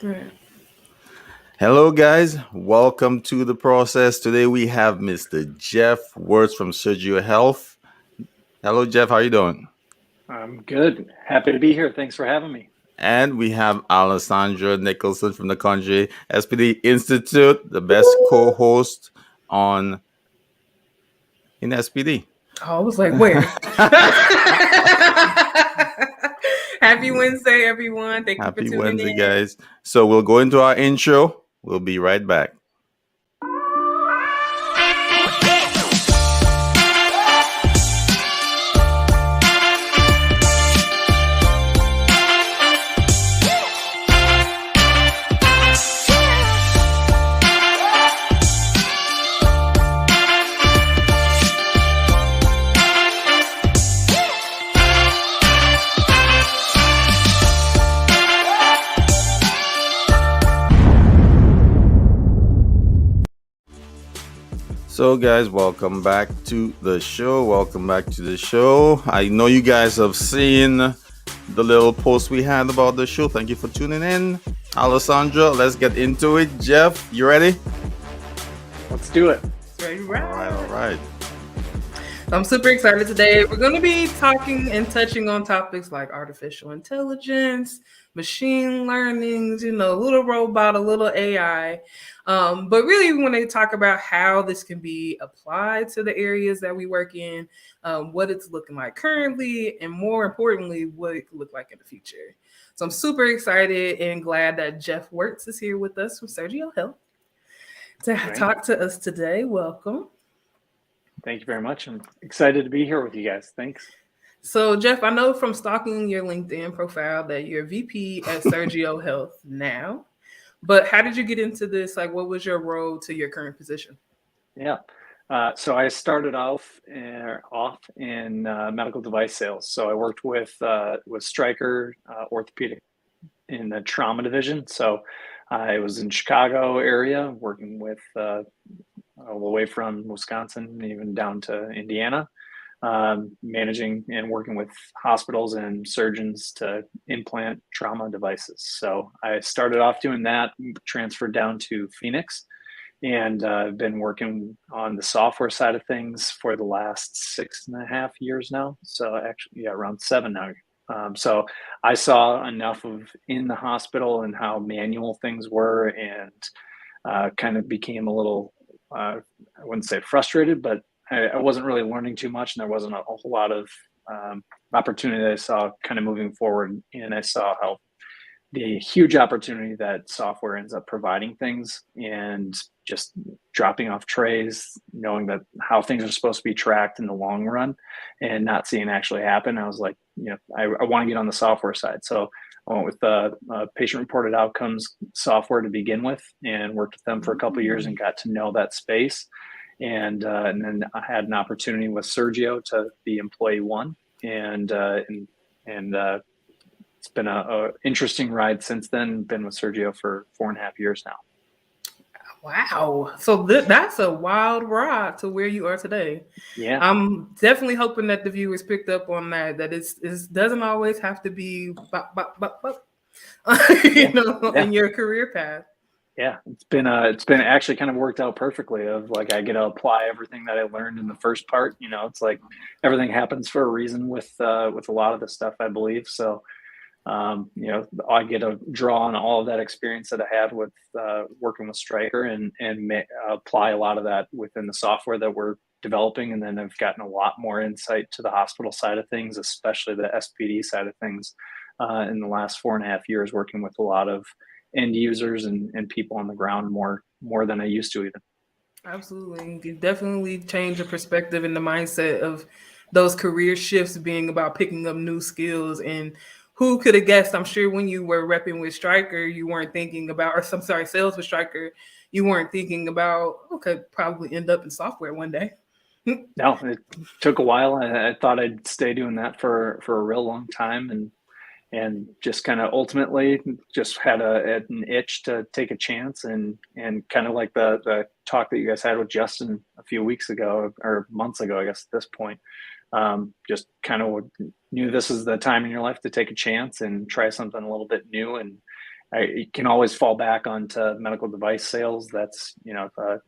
Right. Hello, guys. Welcome to the process. Today we have Mr. Jeff Wertz from Sergio Health. Hello, Jeff. How are you doing? I'm good. Happy to be here. Thanks for having me. And we have Alessandra Nicholson from the Candray Institute, the best co-host on in SPD. Oh, I was like, where? Happy Wednesday, everyone. Thank you for Happy tuning Wednesday, in. guys. So we'll go into our intro. We'll be right back. So, guys, welcome back to the show. I know you guys have seen the little post we had about the show. Thank you for tuning in. Alessandra, let's get into it. Jeff, you ready? Let's do it. All right. I'm super excited today. We're going to be talking and touching on topics like artificial intelligence, machine learning, a little robot, a little AI. But really, we want to talk about how this can be applied to the areas that we work in, what it's looking like currently, and more importantly, what it could look like in the future. So I'm super excited and glad that Jeff Wertz is here with us from Sergio Health to talk to us today. Welcome. Thank you very much. I'm excited to be here with you guys. Thanks. So, Jeff, I know from stalking your LinkedIn profile that you're VP at Sergio Health now, but how did you get into this? Like, what was your role to your current position? Yeah. So I started off in medical device sales. So I worked with Stryker Orthopedic in the trauma division. So I was in Chicago area working with all the way from Wisconsin even down to Indiana, managing and working with hospitals and surgeons to implant trauma devices. So I started off doing that, transferred down to Phoenix, and I've been working on the software side of things for the last 6.5 years now. So actually, around 7 now. So I saw enough of in the hospital and how manual things were, and kind of became a little, I wouldn't say frustrated, but I wasn't really learning too much, and there wasn't a whole lot of opportunity that I saw kind of moving forward. And I saw how the huge opportunity that software ends up providing things, and just dropping off trays, knowing that how things are supposed to be tracked in the long run and not seeing it actually happen. I was like, I want to get on the software side. So I went with the patient reported outcomes software to begin with, and worked with them for a couple of years and got to know that space. And then I had an opportunity with Sergio to be employee one, and it's been a interesting ride since then. Been with Sergio for 4.5 years now. Wow. So that's a wild ride to where you are today. Yeah. I'm definitely hoping that the viewers picked up on that it doesn't always have to be in your career path. Yeah, it's been actually kind of worked out perfectly. Of like, I get to apply everything that I learned in the first part. It's like everything happens for a reason with a lot of the stuff, I believe. So I get to draw on all of that experience that I had with working with Stryker, and apply a lot of that within the software that we're developing. And then I've gotten a lot more insight to the hospital side of things, especially the SPD side of things, in the last 4.5 years, working with a lot of end users and people on the ground more than I used to even. Absolutely. You definitely change the perspective and the mindset of those career shifts being about picking up new skills. And who could have guessed? I'm sure when you were repping with Stryker, you weren't thinking about, or sales with Stryker, you weren't thinking about, okay, probably end up in software one day. No, it took a while. I thought I'd stay doing that for a real long time, and just kind of ultimately just had an itch to take a chance, and kind of like the talk that you guys had with Justin a few weeks ago, or months ago, I guess at this point, just kind of knew this is the time in your life to take a chance and try something a little bit new, I can always fall back onto medical device sales. That's, a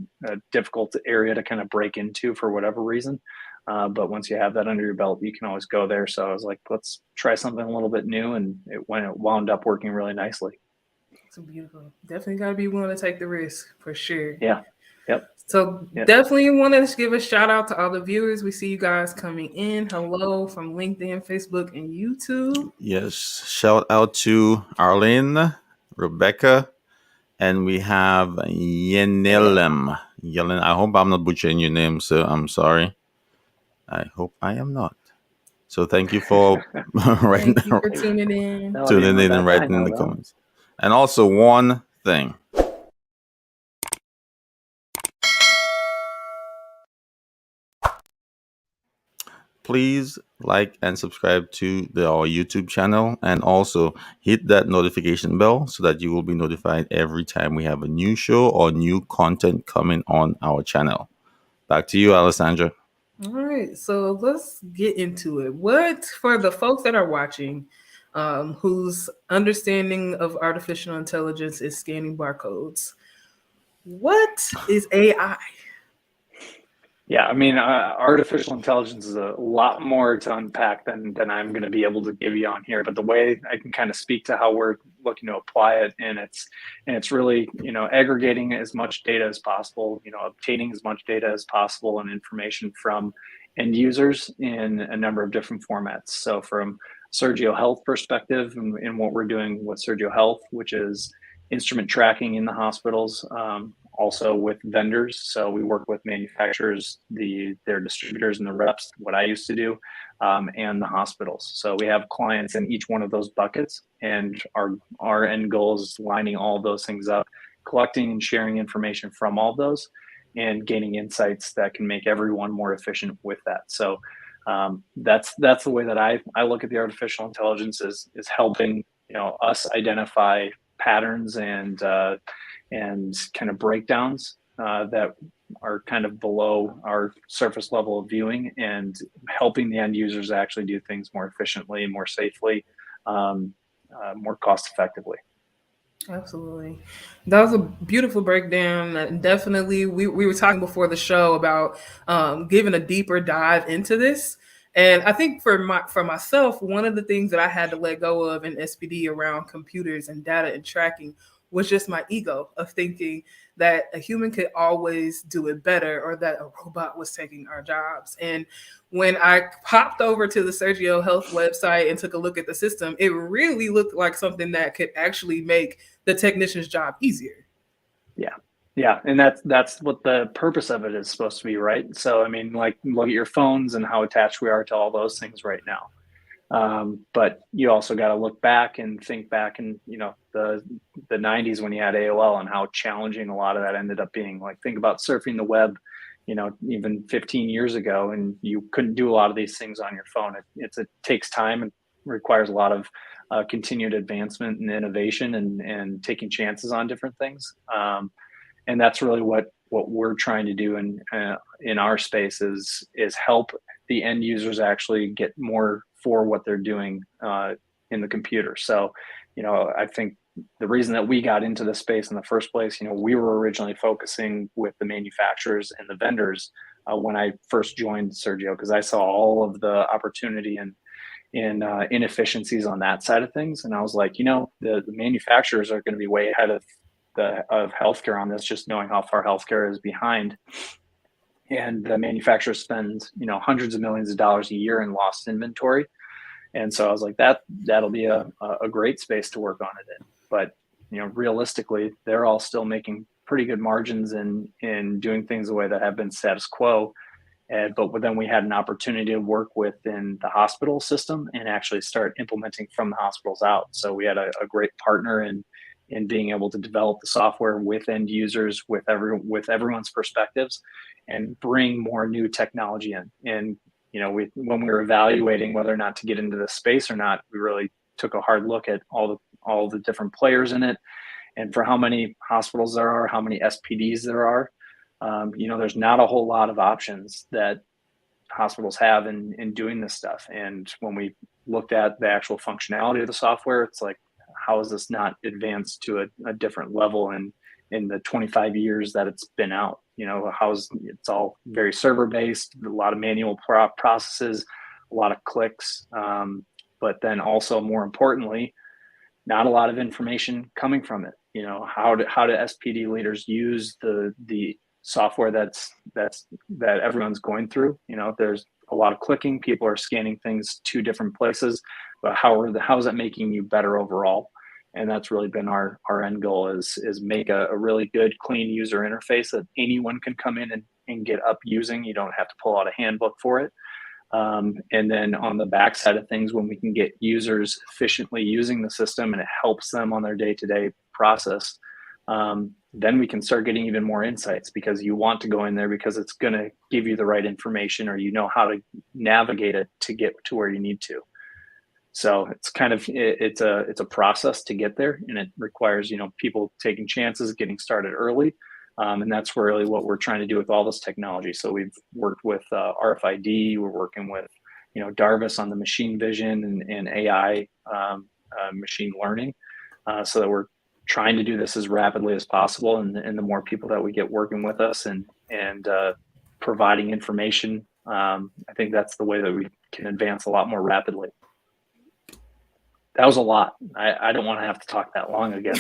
difficult area to kind of break into for whatever reason. But once you have that under your belt, you can always go there. So I was like, let's try something a little bit new. And it wound up working really nicely. It's beautiful. Definitely got to be willing to take the risk for sure. Yeah. Yep. So definitely want to give a shout out to all the viewers. We see you guys coming in. Hello from LinkedIn, Facebook, and YouTube. Yes. Shout out to Arlene, Rebecca, and we have Yenelem. Yellen. I hope I'm not butchering your name, so I'm sorry. I hope I am not. So thank you for writing, Thank you for tuning in. tuning in and writing in the comments. And also one thing. Please like and subscribe to our YouTube channel, and also hit that notification bell so that you will be notified every time we have a new show or new content coming on our channel. Back to you, Alessandra. All right, so let's get into it. What, for the folks that are watching, whose understanding of artificial intelligence is scanning barcodes, what is AI? Yeah, I mean, artificial intelligence is a lot more to unpack than I'm going to be able to give you on here. But the way I can kind of speak to how we're looking to apply it, and it's really, aggregating as much data as possible, obtaining as much data as possible and information from end users in a number of different formats. So from Sergio Health perspective, and what we're doing with Sergio Health, which is instrument tracking in the hospitals. Also with vendors. So we work with manufacturers, their distributors and the reps, what I used to do, and the hospitals. So we have clients in each one of those buckets, and our end goal is lining all those things up, collecting and sharing information from all those, and gaining insights that can make everyone more efficient with that. So that's the way that I look at the artificial intelligence is helping us identify patterns and kind of breakdowns that are kind of below our surface level of viewing, and helping the end users actually do things more efficiently, more safely, more cost effectively. Absolutely. That was a beautiful breakdown. And definitely, we were talking before the show about giving a deeper dive into this. And I think for myself, one of the things that I had to let go of in SPD around computers and data and tracking was just my ego of thinking that a human could always do it better, or that a robot was taking our jobs. And when I popped over to the Sergio Health website and took a look at the system, it really looked like something that could actually make the technician's job easier. Yeah. And that's what the purpose of it is supposed to be, right? So, I mean, like, look at your phones and how attached we are to all those things right now. But you also got to look back and think back in, the 90s when you had AOL and how challenging a lot of that ended up being. Like, think about surfing the web, even 15 years ago, and you couldn't do a lot of these things on your phone. It takes time and requires a lot of continued advancement and innovation and taking chances on different things. And that's really what we're trying to do in our space is help the end users actually get more for what they're doing in the computer. So, I think the reason that we got into the space in the first place, we were originally focusing with the manufacturers and the vendors when I first joined Sergio, because I saw all of the opportunity and inefficiencies on that side of things. And I was like, the manufacturers are going to be way ahead of healthcare on this, just knowing how far healthcare is behind. And the manufacturers spend, hundreds of millions of dollars a year in lost inventory. And so I was like, that'll be a great space to work on it in. But, realistically, they're all still making pretty good margins in doing things the way that have been status quo. But then we had an opportunity to work within the hospital system and actually start implementing from the hospitals out. So we had a great partner in being able to develop the software with end users, with everyone's perspectives, and bring more new technology in. And when we were evaluating whether or not to get into this space or not, we really took a hard look at all the different players in it, and for how many hospitals there are, how many SPDs there are. There's not a whole lot of options that hospitals have in doing this stuff. And when we looked at the actual functionality of the software, it's like, how is this not advanced to a different level in the 25 years that it's been out? It's all very server based, a lot of manual processes, a lot of clicks, but then also more importantly, not a lot of information coming from it. How do SPD leaders use the software that everyone's going through? There's a lot of clicking. People are scanning things to different places, but how is that making you better overall? And that's really been our end goal is make a really good, clean user interface that anyone can come in and get up using. You don't have to pull out a handbook for it. And then on the back side of things, when we can get users efficiently using the system and it helps them on their day-to-day process, then we can start getting even more insights, because you want to go in there because it's going to give you the right information, or how to navigate it to get to where you need to. So it's kind of, it's a process to get there, and it requires, people taking chances, getting started early. And that's really what we're trying to do with all this technology. So we've worked with RFID, we're working with, darvis on the machine vision and AI machine learning, so that we're trying to do this as rapidly as possible. And the more people that we get working with us and providing information, I think that's the way that we can advance a lot more rapidly. That was a lot. I don't want to have to talk that long again.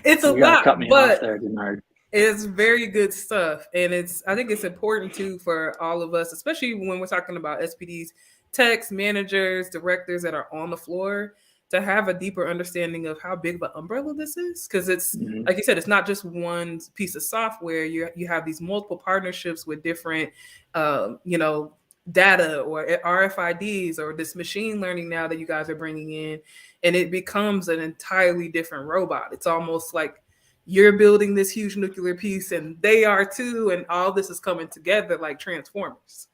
It's a lot, cut me but off there, Deannard. It's very good stuff. And I think it's important too for all of us, especially when we're talking about SPDs, techs, managers, directors that are on the floor, to have a deeper understanding of how big of an umbrella this is. Because it's, like you said, it's not just one piece of software. You have these multiple partnerships with different, data or RFIDs or this machine learning now that you guys are bringing in, and it becomes an entirely different robot. It's almost like you're building this huge nuclear piece and they are too, and all this is coming together like Transformers.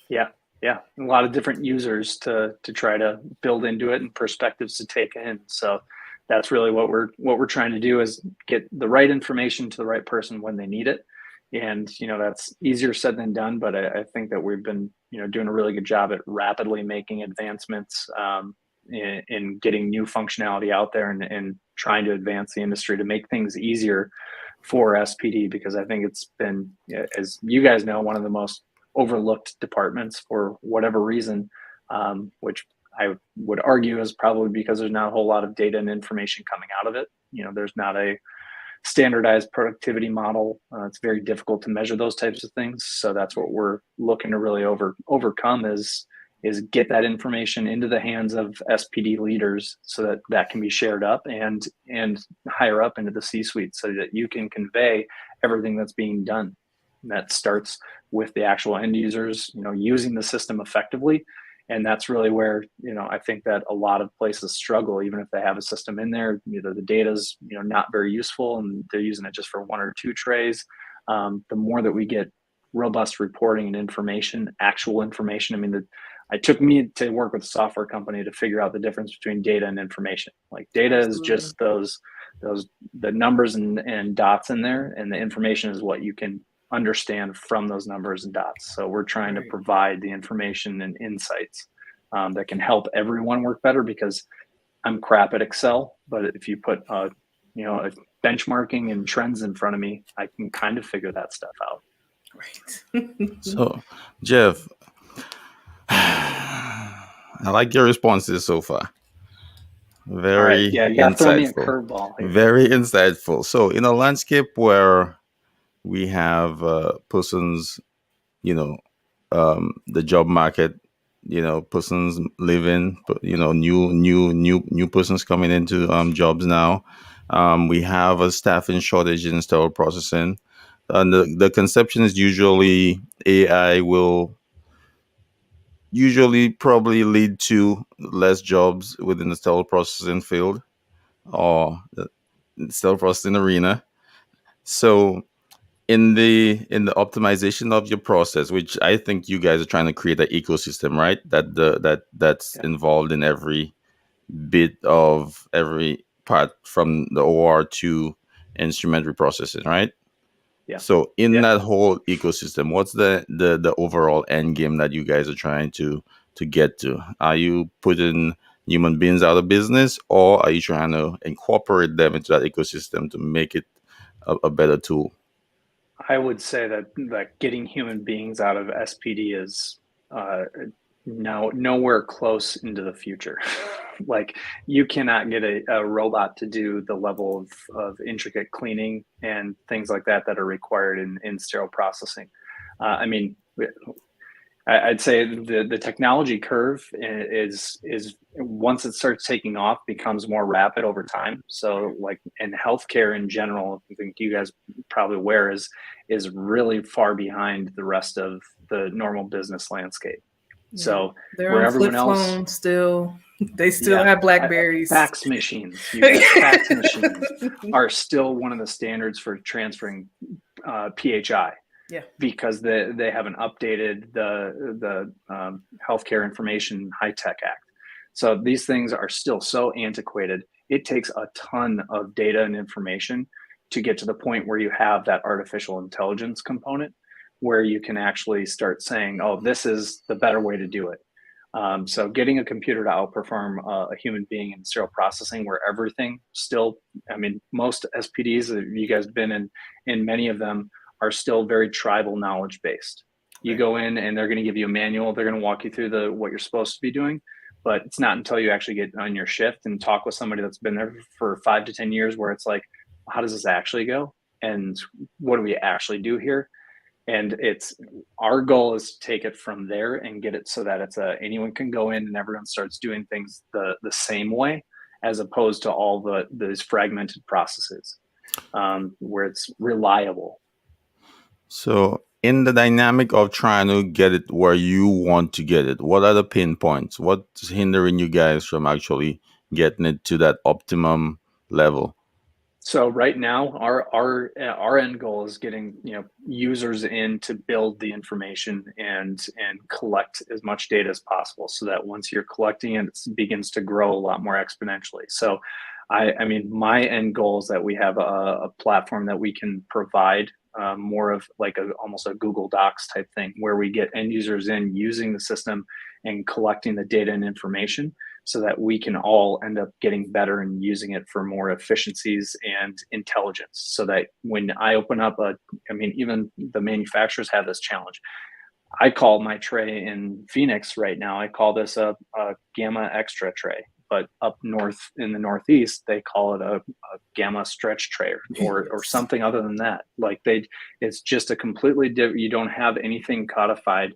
Yeah. A lot of different users to try to build into it and perspectives to take in. So that's really what we're trying to do, is get the right information to the right person when they need it. And, that's easier said than done, but I think that we've been, doing a really good job at rapidly making advancements in getting new functionality out there and trying to advance the industry to make things easier for SPD, because I think it's been, as you guys know, one of the most overlooked departments for whatever reason, which I would argue is probably because there's not a whole lot of data and information coming out of it. There's not a standardized productivity model. It's very difficult to measure those types of things. So that's what we're looking to really overcome is get that information into the hands of SPD leaders, so that can be shared up and higher up into the C-suite, so that you can convey everything that's being done. And that starts with the actual end users, using the system effectively. And that's really where, I think that a lot of places struggle, even if they have a system in there, the data's, not very useful and they're using it just for one or two trays. The more that we get robust reporting and information, actual information, it took me to work with a software company to figure out the difference between data and information. Like, data is just the numbers and dots in there, and the information is what you can understand from those numbers and dots. So we're trying to provide the information and insights that can help everyone work better, because I'm crap at Excel, but if you put a benchmarking and trends in front of me, I can kind of figure that stuff out. Right. So, Jeff, I like your responses so far. Very insightful. Throw me a curveball here. Very insightful. So, in a landscape where we have persons, the job market, persons living, new persons coming into jobs now. We have a staffing shortage in sterile processing. And the conception is usually AI will probably lead to less jobs within the sterile processing field or the sterile processing arena. So in the optimization of your process, which I think you guys are trying to create an ecosystem, right? That's involved in every bit of every part from the OR to instrument reprocessing, right? Yeah. So in that whole ecosystem, what's the overall end game that you guys are trying to get to? Are you putting human beings out of business, or are you trying to incorporate them into that ecosystem to make it a better tool? I would say that getting human beings out of SPD is nowhere close into the future. Like, you cannot get a robot to do the level of intricate cleaning and things like that are required in sterile processing. I mean, I'd say the technology curve is once it starts taking off, becomes more rapid over time. So, like, in healthcare in general, I think you guys probably aware is really far behind the rest of the normal business landscape. Yeah. So they're where on everyone flip else phones still, they still have Blackberries. Fax machines. Fax machines are still one of the standards for transferring PHI. Yeah, because they haven't updated the Healthcare Information High Tech Act. So these things are still so antiquated. It takes a ton of data and information to get to the point where you have that artificial intelligence component, where you can actually start saying, oh, this is the better way to do it. So getting a computer to outperform a human being in sterile processing, where everything still, I mean, most SPDs, you guys have been in many of them, are still very tribal knowledge based. You go in and they're going to give you a manual. They're going to walk you through what you're supposed to be doing, but it's not until you actually get on your shift and talk with somebody that's been there for 5 to 10 years where it's like, how does this actually go? And what do we actually do here? And our goal is to take it from there and get it so that it's anyone can go in and everyone starts doing things the same way, as opposed to all these fragmented processes where it's reliable. So in the dynamic of trying to get it where you want to get it, what are the pain points? What's hindering you guys from actually getting it to that optimum level? So right now, our end goal is getting users in to build the information and collect as much data as possible, so that once you're collecting it, it begins to grow a lot more exponentially. So I mean, my end goal is that we have a platform that we can provide more of like almost a Google Docs type thing, where we get end users in using the system and collecting the data and information, so that we can all end up getting better and using it for more efficiencies and intelligence. So that when I open up even the manufacturers have this challenge. I call my tray in Phoenix right now, I call this a Gamma Extra tray. But up north in the Northeast, they call it a Gamma Stretch tray or something other than that. Like it's just a completely different. You don't have anything codified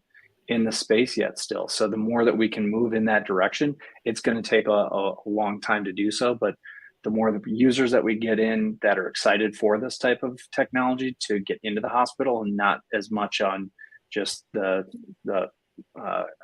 in the space yet still. So the more that we can move in that direction, it's going to take a long time to do so. But the more the users that we get in that are excited for this type of technology to get into the hospital, and not as much on just the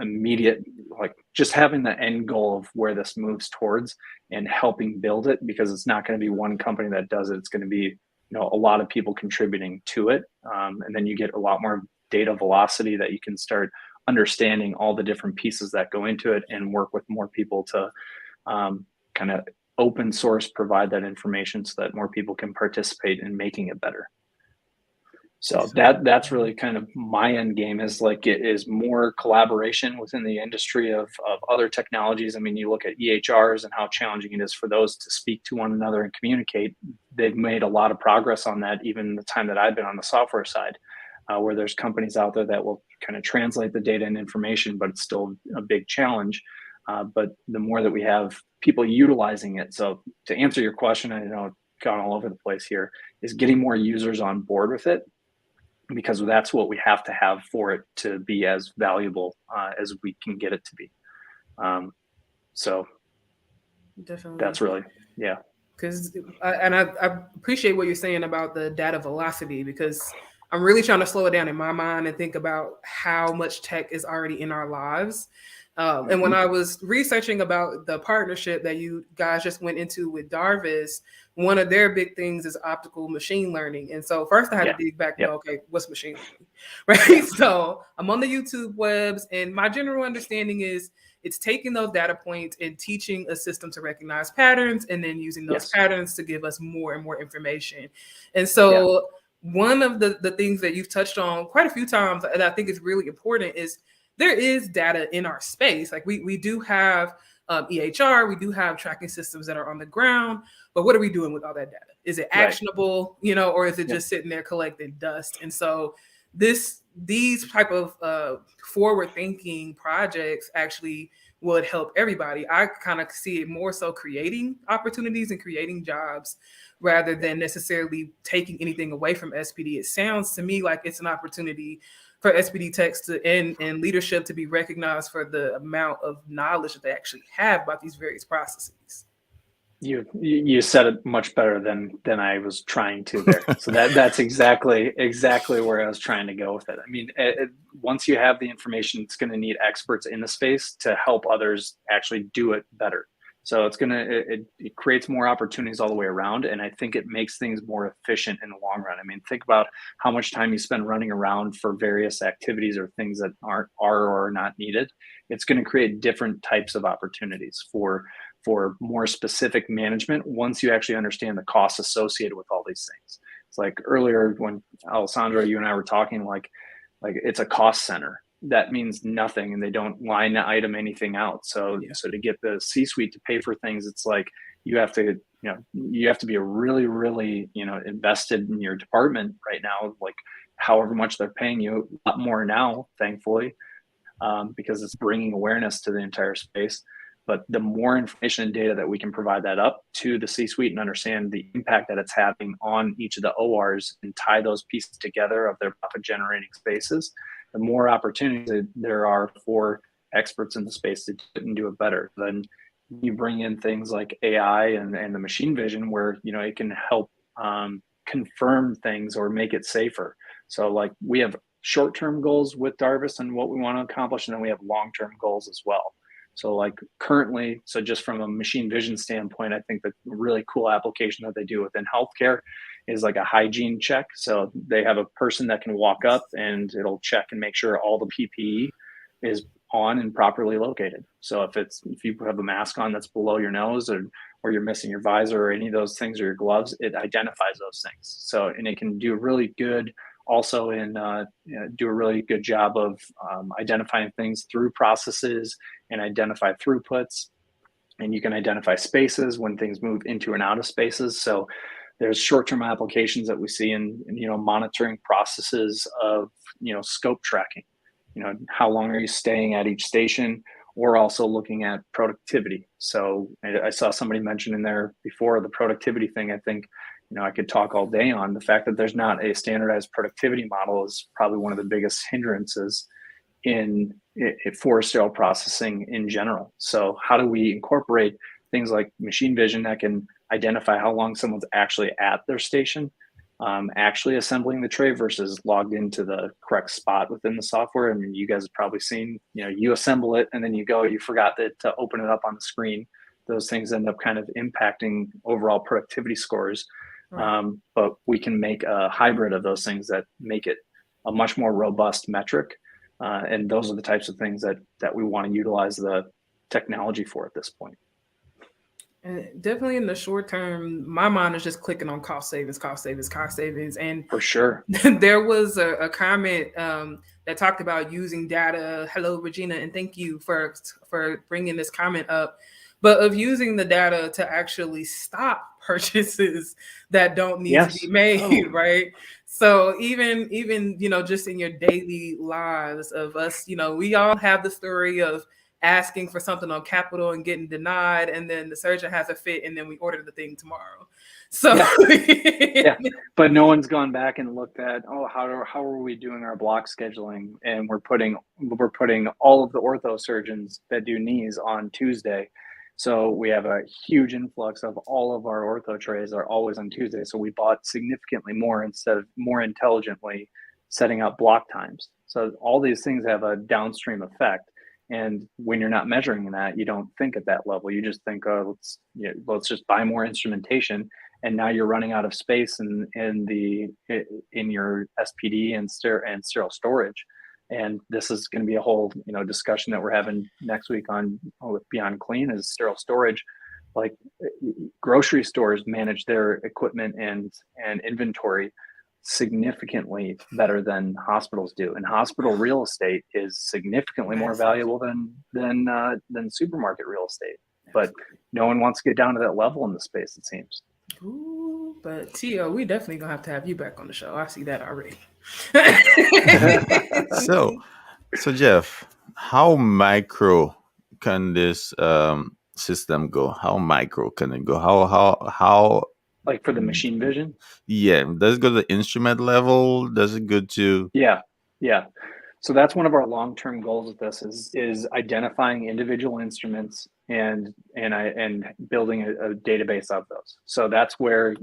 immediate, like just having the end goal of where this moves towards and helping build it, because it's not going to be one company that does it. It's going to be a lot of people contributing to it, and then you get a lot more data velocity that you can start understanding all the different pieces that go into it, and work with more people to kind of open source provide that information so that more people can participate in making it better. So that's really kind of my end game, is like it is more collaboration within the industry of other technologies. I mean, you look at EHRs and how challenging it is for those to speak to one another and communicate. They've made a lot of progress on that, even the time that I've been on the software side, where there's companies out there that will kind of translate the data and information, but it's still a big challenge. But the more that we have people utilizing it. So to answer your question, I know I've gone all over the place here, is getting more users on board with it, because that's what we have to have for it to be as valuable as we can get it to be. So definitely, that's really, yeah. Because I appreciate what you're saying about the data velocity, because I'm really trying to slow it down in my mind and think about how much tech is already in our lives. And when I was researching about the partnership that you guys just went into with Darvis, one of their big things is optical machine learning. And so first I had to dig back, okay, what's machine learning, right? So I'm on the YouTube webs, and my general understanding is it's taking those data points and teaching a system to recognize patterns, and then using those patterns to give us more and more information. And so one of the things that you've touched on quite a few times that I think is really important is there is data in our space. Like we do have EHR. We do have tracking systems that are on the ground, but what are we doing with all that data? Is it actionable, or is it just sitting there collecting dust? And so these type of forward-thinking projects actually would help everybody. I kind of see it more so creating opportunities and creating jobs rather than necessarily taking anything away from SPD. It sounds to me like it's an opportunity for SPD techs and leadership to be recognized for the amount of knowledge that they actually have about these various processes. You said it much better than I was trying to there. So that's exactly where I was trying to go with it. I mean, once you have the information, it's going to need experts in the space to help others actually do it better. So it creates more opportunities all the way around, and I think it makes things more efficient in the long run. I mean, think about how much time you spend running around for various activities or things that are or are not needed. It's going to create different types of opportunities for more specific management once you actually understand the costs associated with all these things. It's like earlier when Alessandra, you and I were talking, like it's a cost center. That means nothing, and they don't line item anything out. So to get the C-suite to pay for things, it's like you have to be really, really, invested in your department right now, like however much they're paying you, a lot more now, thankfully, because it's bringing awareness to the entire space. But the more information and data that we can provide that up to the C-suite and understand the impact that it's having on each of the ORs and tie those pieces together of their profit generating spaces, the more opportunities there are for experts in the space to do it better. Then you bring in things like AI and the machine vision where, it can help confirm things or make it safer. So like we have short-term goals with Darvis and what we want to accomplish, and then we have long-term goals as well. So like currently, so just from a machine vision standpoint, I think the really cool application that they do within healthcare is like a hygiene check. So they have a person that can walk up and it'll check and make sure all the PPE is on and properly located. So if you have a mask on that's below your nose or you're missing your visor or any of those things or your gloves, it identifies those things. So, and it can do really good also do a really good job of identifying things through processes and identify throughputs, and you can identify spaces when things move into and out of spaces. So there's short-term applications that we see in monitoring processes of scope tracking. How long are you staying at each station, or also looking at productivity. So I saw somebody mention in there before the productivity thing. I think I could talk all day on the fact that there's not a standardized productivity model is probably one of the biggest hindrances for sterile processing in general. So how do we incorporate things like machine vision that can identify how long someone's actually at their station, actually assembling the tray versus logged into the correct spot within the software? I mean, you guys have probably seen, you assemble it and then you forgot to open it up on the screen. Those things end up kind of impacting overall productivity scores. But we can make a hybrid of those things that make it a much more robust metric. And those are the types of things that we want to utilize the technology for at this point. And definitely in the short term, my mind is just clicking on cost savings. And for sure, there was a comment that talked about using data. Hello, Regina, and thank you for bringing this comment up. But of using the data to actually stop purchases that don't need to be made, right? So even just in your daily lives of us, we all have the story of asking for something on Capitol and getting denied, and then the surgeon has a fit, and then we order the thing tomorrow. So, but no one's gone back and looked at how are we doing our block scheduling, and we're putting all of the ortho surgeons that do knees on Tuesday. So we have a huge influx of all of our ortho trays are always on Tuesday. So we bought significantly more instead of more intelligently setting up block times. So all these things have a downstream effect. And when you're not measuring that, you don't think at that level. You just think, let's just buy more instrumentation. And now you're running out of space in your SPD and sterile storage. And this is going to be a whole, discussion that we're having next week with Beyond Clean is sterile storage. Like grocery stores manage their equipment and inventory significantly better than hospitals do. And hospital real estate is significantly more valuable than supermarket real estate. But no one wants to get down to that level in the space, it seems. Ooh, but Tio, we definitely gonna have to have you back on the show. I see that already. So Jeff, how micro can this system go? How micro can it go? How like for the machine vision? Yeah, does it go to the instrument level? Does it go to Yeah. So that's one of our long-term goals with this is identifying individual instruments and building a database of those. So that's where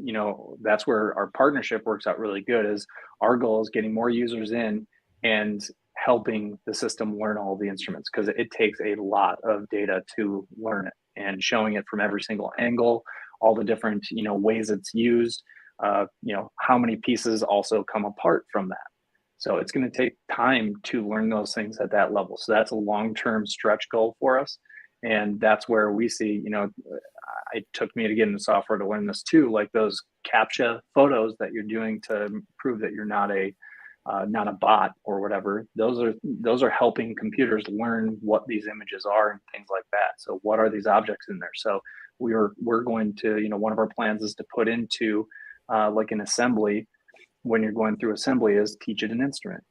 our partnership works out really good. Is our goal is getting more users in and helping the system learn all the instruments, because it takes a lot of data to learn it, and showing it from every single angle, all the different ways it's used, how many pieces also come apart from that. So it's going to take time to learn those things at that level. So that's a long-term stretch goal for us. And that's where we see, it took me to get into software to learn this too, like those CAPTCHA photos that you're doing to prove that you're not a bot or whatever. Those are helping computers learn what these images are and things like that. So what are these objects in there? So we're going to, one of our plans is to put into like an assembly. When you're going through assembly, is teach it an instrument,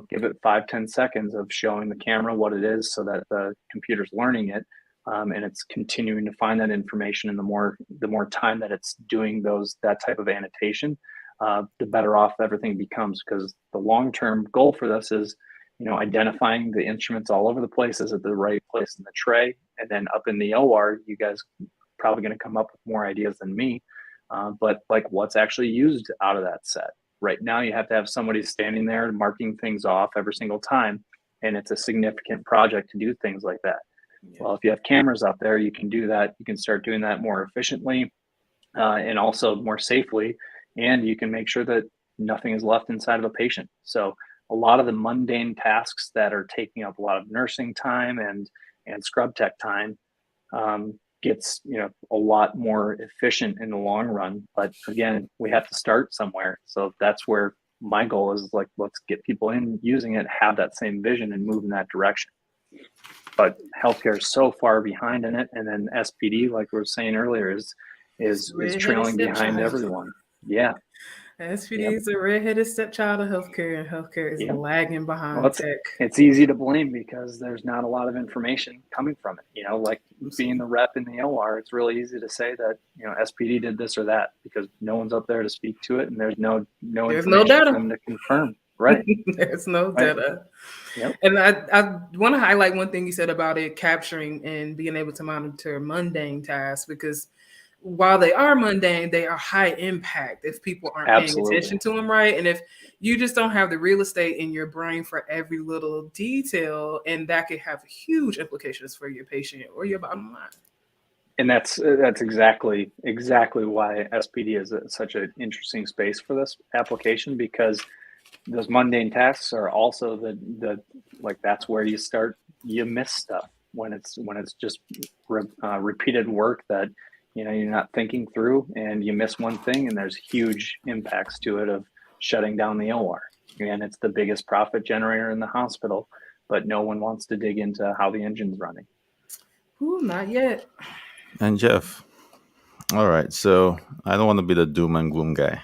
give it 5-10 seconds of showing the camera what it is, so that the computer's learning it, and it's continuing to find that information. And the more time that it's doing that type of annotation, the better off everything becomes, because the long-term goal for this is, identifying the instruments all over the place, is at the right place in the tray. And then up in the OR, you guys probably going to come up with more ideas than me, but like what's actually used out of that set. Right now, you have to have somebody standing there marking things off every single time, and it's a significant project to do things like that. Yeah. Well, if you have cameras out there, you can do that. You can start doing that more efficiently and also more safely, and you can make sure that nothing is left inside of a patient. So a lot of the mundane tasks that are taking up a lot of nursing time and scrub tech time gets a lot more efficient in the long run. But again, we have to start somewhere. So that's where my goal is, like, let's get people in using it, have that same vision, and move in that direction. But healthcare is so far behind in it, and then SPD, like we were saying earlier, is trailing behind everyone. Yeah. SPD is a redheaded stepchild of healthcare, and healthcare is lagging behind tech. It's easy to blame because there's not a lot of information coming from it. Like being the rep in the OR, it's really easy to say that SPD did this or that, because no one's up there to speak to it, and there's no data for them to confirm. Right. There's no data. Yep. And I want to highlight one thing you said about it capturing and being able to monitor mundane tasks, because while they are mundane, they are high impact if people aren't paying attention to them right. And if you just don't have the real estate in your brain for every little detail, and that could have huge implications for your patient or your bottom line. And that's exactly why SPD is such an interesting space for this application, because those mundane tasks are also the that's where you miss stuff when it's just repeated work that you're not thinking through, and you miss one thing, and there's huge impacts to it of shutting down the OR. And it's the biggest profit generator in the hospital, but no one wants to dig into how the engine's running. Ooh, not yet. And Jeff, all right, so I don't want to be the doom and gloom guy,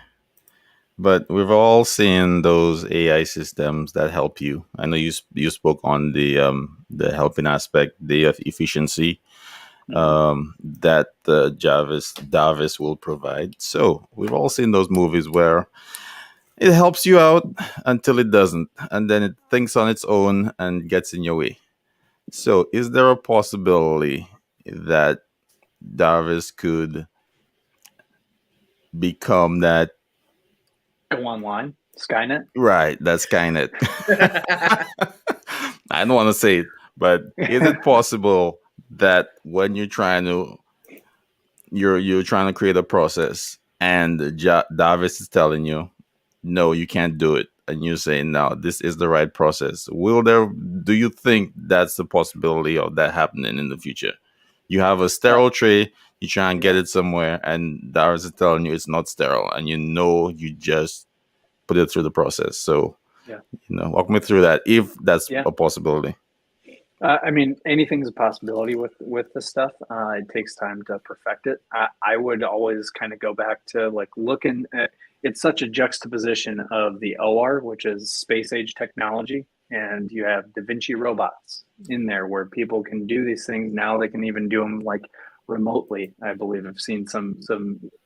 but we've all seen those AI systems that help you. I know you spoke on the helping aspect, the efficiency that darvis will provide. So we've all seen those movies where it helps you out until it doesn't, and then it thinks on its own and gets in your way. So is there a possibility that darvis could become that? Go online, Skynet? Right, that's Skynet. I don't want to say it, but is it possible that when you're trying to create a process, and darvis is telling you, no, you can't do it, and you say, no, this is the right process? Do you think that's the possibility of that happening in the future? You have a sterile tray, you try and get it somewhere, and darvis is telling you it's not sterile, and you just put it through the process. So, Yeah. Walk me through that if that's a possibility. I mean, anything's a possibility with this stuff. It takes time to perfect it. I would always kind of go back to like looking at, it's such a juxtaposition of the OR, which is space age technology, and you have Da Vinci robots in there where people can do these things. Now they can even do them like remotely. I believe I've seen some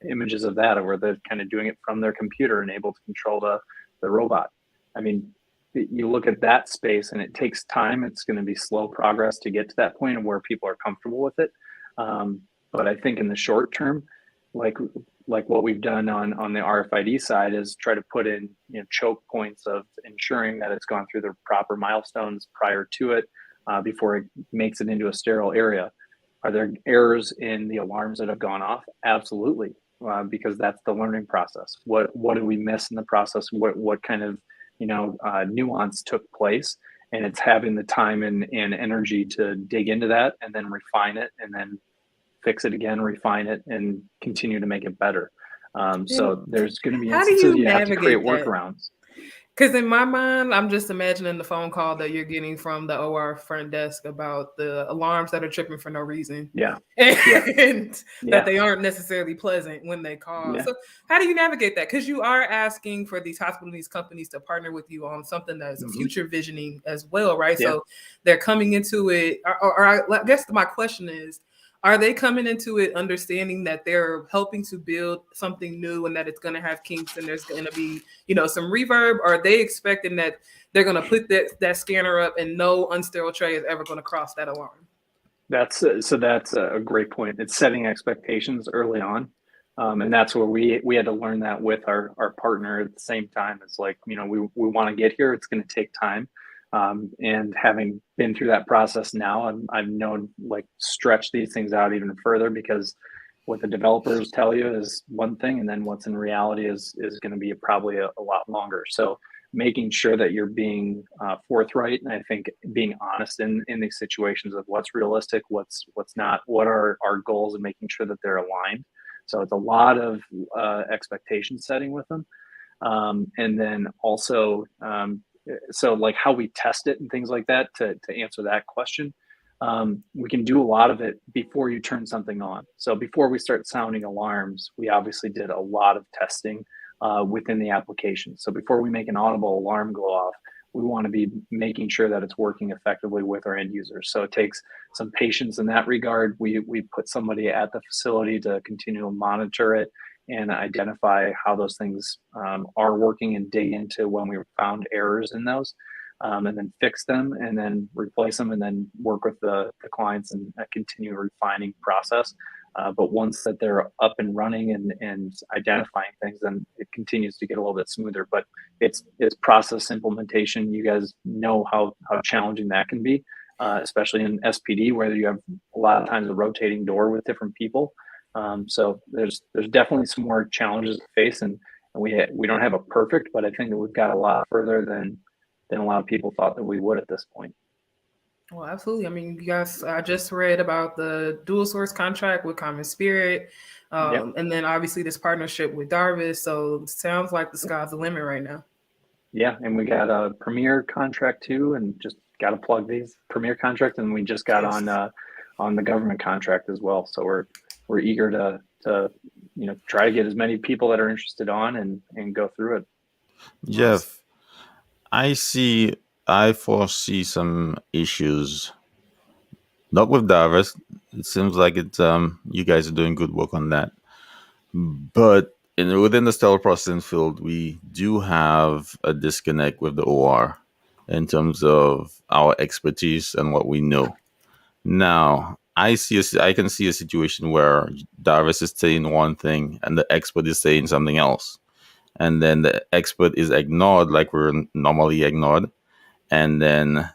images of that where they're kind of doing it from their computer and able to control the robot. I mean, you look at that space and it takes time. It's going to be slow progress to get to that point of where people are comfortable with it. But I think in the short term, like what we've done on the RFID side is try to put in choke points of ensuring that it's gone through the proper milestones prior to it before it makes it into a sterile area. Are there errors in the alarms that have gone off? Absolutely, because that's the learning process. What did we miss in the process? What kind of nuance took place, and it's having the time and energy to dig into that and then refine it and then fix it again, refine it, and continue to make it better. So there's going to be instances you have to create workarounds. Because in my mind, I'm just imagining the phone call that you're getting from the OR front desk about the alarms that are tripping for no reason. Yeah. And that they aren't necessarily pleasant when they call. Yeah. So how do you navigate that? Because you are asking for these hospitals, these companies to partner with you on something that is a future visioning as well, right? Yeah. So they're coming into it, or I guess my question is, are they coming into it understanding that they're helping to build something new and that it's going to have kinks and there's going to be, some reverb? Or are they expecting that they're going to put that scanner up and no unsterile tray is ever going to cross that alarm? That's a great point. It's setting expectations early on. And that's where we had to learn that with our partner at the same time. It's like, we want to get here. It's going to take time. And having been through that process now, I've known like stretch these things out even further, because what the developers tell you is one thing, and then what's in reality is going to be probably a lot longer. So making sure that you're being forthright, and I think being honest in these situations of what's realistic, what's not, what are our goals, and making sure that they're aligned. So it's a lot of expectation setting with them, and then also. So like how we test it and things like that to answer that question, we can do a lot of it before you turn something on. So before we start sounding alarms, we obviously did a lot of testing within the application. So before we make an audible alarm go off, we want to be making sure that it's working effectively with our end users. So it takes some patience in that regard. We put somebody at the facility to continue to monitor it and identify how those things are working and dig into when we found errors in those, and then fix them and then replace them and then work with the clients and continue refining process. But once that they're up and running and identifying things, then it continues to get a little bit smoother. But it's process implementation. You guys know how challenging that can be, especially in SPD, where you have a lot of times a rotating door with different people. So there's definitely some more challenges to face, and we don't have a perfect, but I think that we've got a lot further than a lot of people thought that we would at this point. Well, absolutely. I mean, you guys, I just read about the dual source contract with Common Spirit, and then obviously this partnership with Darvis. So it sounds like the sky's the limit right now. Yeah, and we got a Premier contract too, and just got to plug these Premier contract, and we just got on the government contract as well. So we're eager to try to get as many people that are interested on and go through it. Jeff, I foresee some issues, not with Darvis. It seems like it's you guys are doing good work on that. But within the sterile processing field, we do have a disconnect with the OR in terms of our expertise and what we know. Now, I can see a situation where Darvis is saying one thing and the expert is saying something else. And then the expert is ignored like we're normally ignored. And then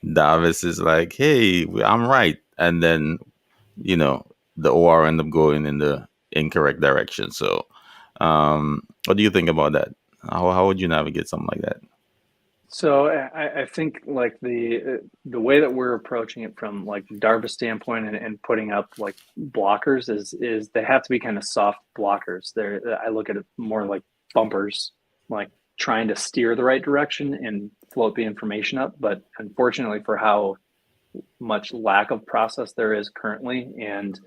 Darvis is like, hey, I'm right. And then, the OR end up going in the incorrect direction. So what do you think about that? How would you navigate something like that? So I think like the way that we're approaching it from like Darvis standpoint and putting up like blockers is they have to be kind of soft blockers. I look at it more like bumpers like trying to steer the right direction and float the information up. But unfortunately, for how much lack of process there is currently, and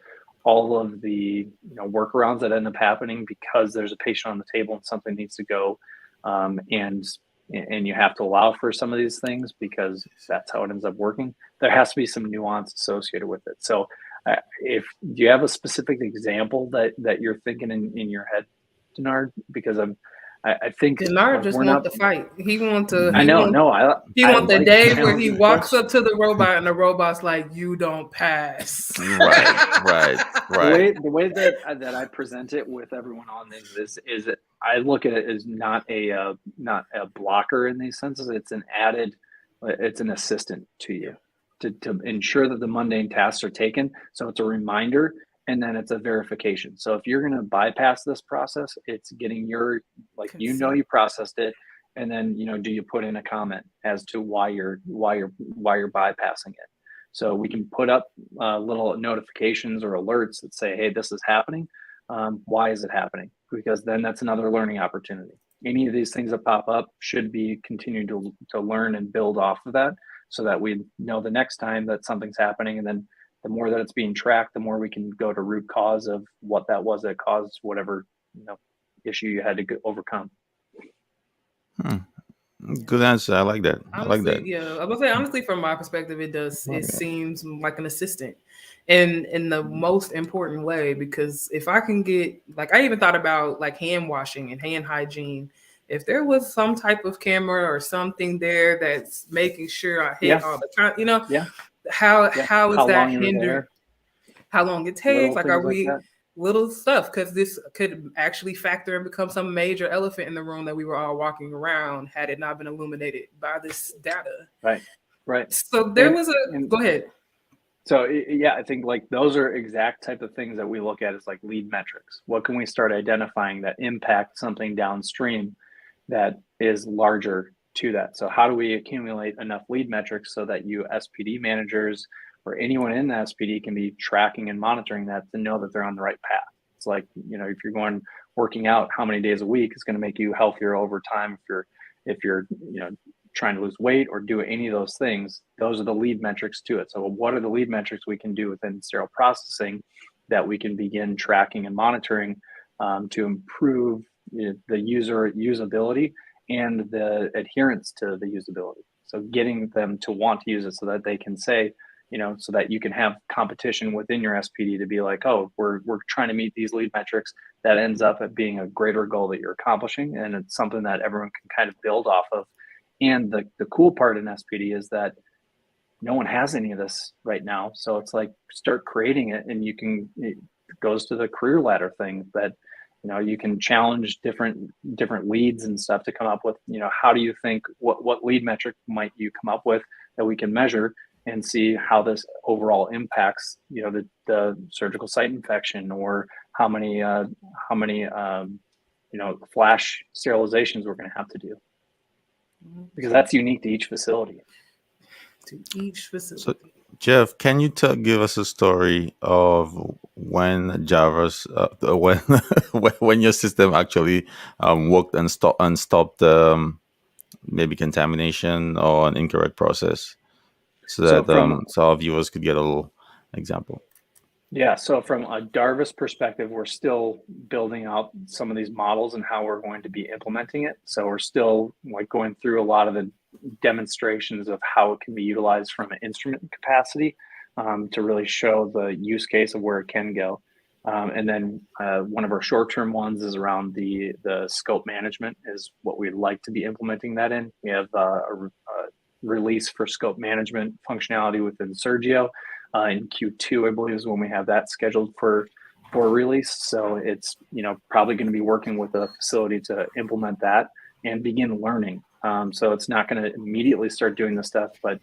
all of the workarounds that end up happening because there's a patient on the table and something needs to go, and you have to allow for some of these things because that's how it ends up working. There has to be some nuance associated with it. So if do you have a specific example that you're thinking in your head, Deannard? Because I think Deannard just want to fight. He want to. I know. He want the like day where he walks up to the robot and the robot's like, "You don't pass." Right. The way that I present it with everyone on this is that I look at it as not a blocker in these senses. It's an assistant to you to ensure that the mundane tasks are taken. So it's a reminder. And then it's a verification. So if you're going to bypass this process, it's getting your, you processed it. And then, do you put in a comment as to why you're bypassing it? So we can put up little notifications or alerts that say, hey, this is happening. Why is it happening? Because then that's another learning opportunity. Any of these things that pop up should be continued to learn and build off of that so that we know the next time that something's happening. And then the more that it's being tracked, the more we can go to root cause of what that was that caused whatever issue you had to overcome. Good answer. I like that. Honestly, I like that. Yeah, I was gonna say honestly, from my perspective, it does. It seems like an assistant, in the most important way. Because if I can get, I even thought about hand washing and hand hygiene. If there was some type of camera or something there that's making sure I hit all the time, how is that hindered? How long it takes? Are we little stuff? Because this could actually factor and become some major elephant in the room that we were all walking around had it not been illuminated by this data. Right. So there was go ahead. So I think those are exact type of things that we look at as lead metrics. What can we start identifying that impact something downstream that is larger to that? So how do we accumulate enough lead metrics so that you SPD managers or anyone in the SPD can be tracking and monitoring that to know that they're on the right path? It's if you're working out how many days a week, it's going to make you healthier over time. If you're trying to lose weight or do any of those things, those are the lead metrics to it. So what are the lead metrics we can do within sterile processing that we can begin tracking and monitoring to improve the user usability and the adherence to the usability? So getting them to want to use it so that they can say, so that you can have competition within your SPD to be like, oh, we're trying to meet these lead metrics. That ends up at being a greater goal that you're accomplishing. And it's something that everyone can kind of build off of. And the cool part in SPD is that no one has any of this right now. So it's start creating it, and it goes to the career ladder thing that, you can challenge different leads and stuff to come up with, how do you think, what lead metric might you come up with that we can measure and see how this overall impacts, the surgical site infection, or how many flash sterilizations we're going to have to do, because that's unique to each facility. So, Jeff, can you give us a story of when darvis, when your system actually worked and stopped maybe contamination or an incorrect process, so that so our viewers could get a little example? Yeah, so from a darvis perspective, we're still building out some of these models and how we're going to be implementing it. So we're still going through a lot of the demonstrations of how it can be utilized from an instrument capacity to really show the use case of where it can go. And then one of our short-term ones is around the scope management is what we'd like to be implementing that in. We have a release for scope management functionality within Sergio. In Q2, I believe, is when we have that scheduled for release. So it's probably going to be working with a facility to implement that and begin learning. So it's not going to immediately start doing the stuff, but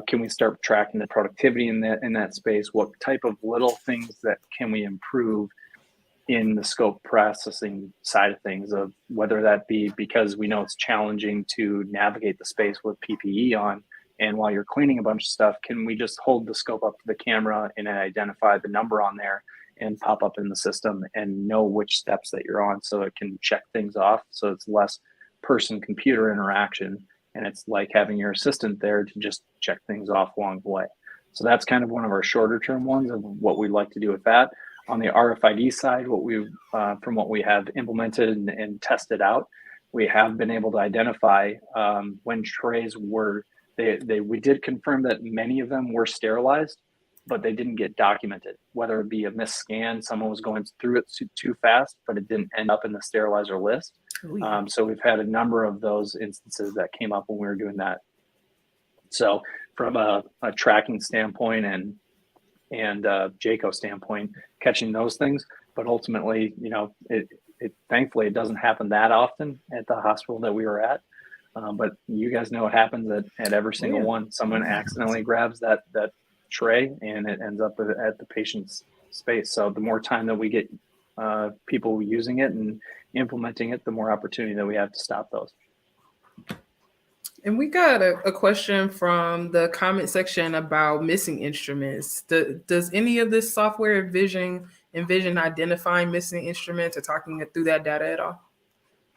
can we start tracking the productivity in that space? What type of little things that can we improve in the scope processing side of things, of whether that be because we know it's challenging to navigate the space with PPE on. And while you're cleaning a bunch of stuff, can we just hold the scope up to the camera and identify the number on there and pop up in the system and know which steps that you're on so it can check things off? So it's less person computer interaction, and it's like having your assistant there to just check things off along the way. So that's kind of one of our shorter term ones of what we'd like to do with that. On the RFID side, from what we have implemented and tested out, we have been able to identify when trays we did confirm that many of them were sterilized, but they didn't get documented, whether it be a missed scan, someone was going through it too fast, but it didn't end up in the sterilizer list. So we've had a number of those instances that came up when we were doing that. So from a tracking standpoint and JACO standpoint, catching those things, but ultimately, thankfully it doesn't happen that often at the hospital that we were at. But you guys know what happens at every single one. Someone accidentally grabs that tray and it ends up at the patient's space. So the more time that we get people using it and implementing it, the more opportunity that we have to stop those. And we got a question from the comment section about missing instruments. Does any of this software envision identifying missing instruments or talking through that data at all?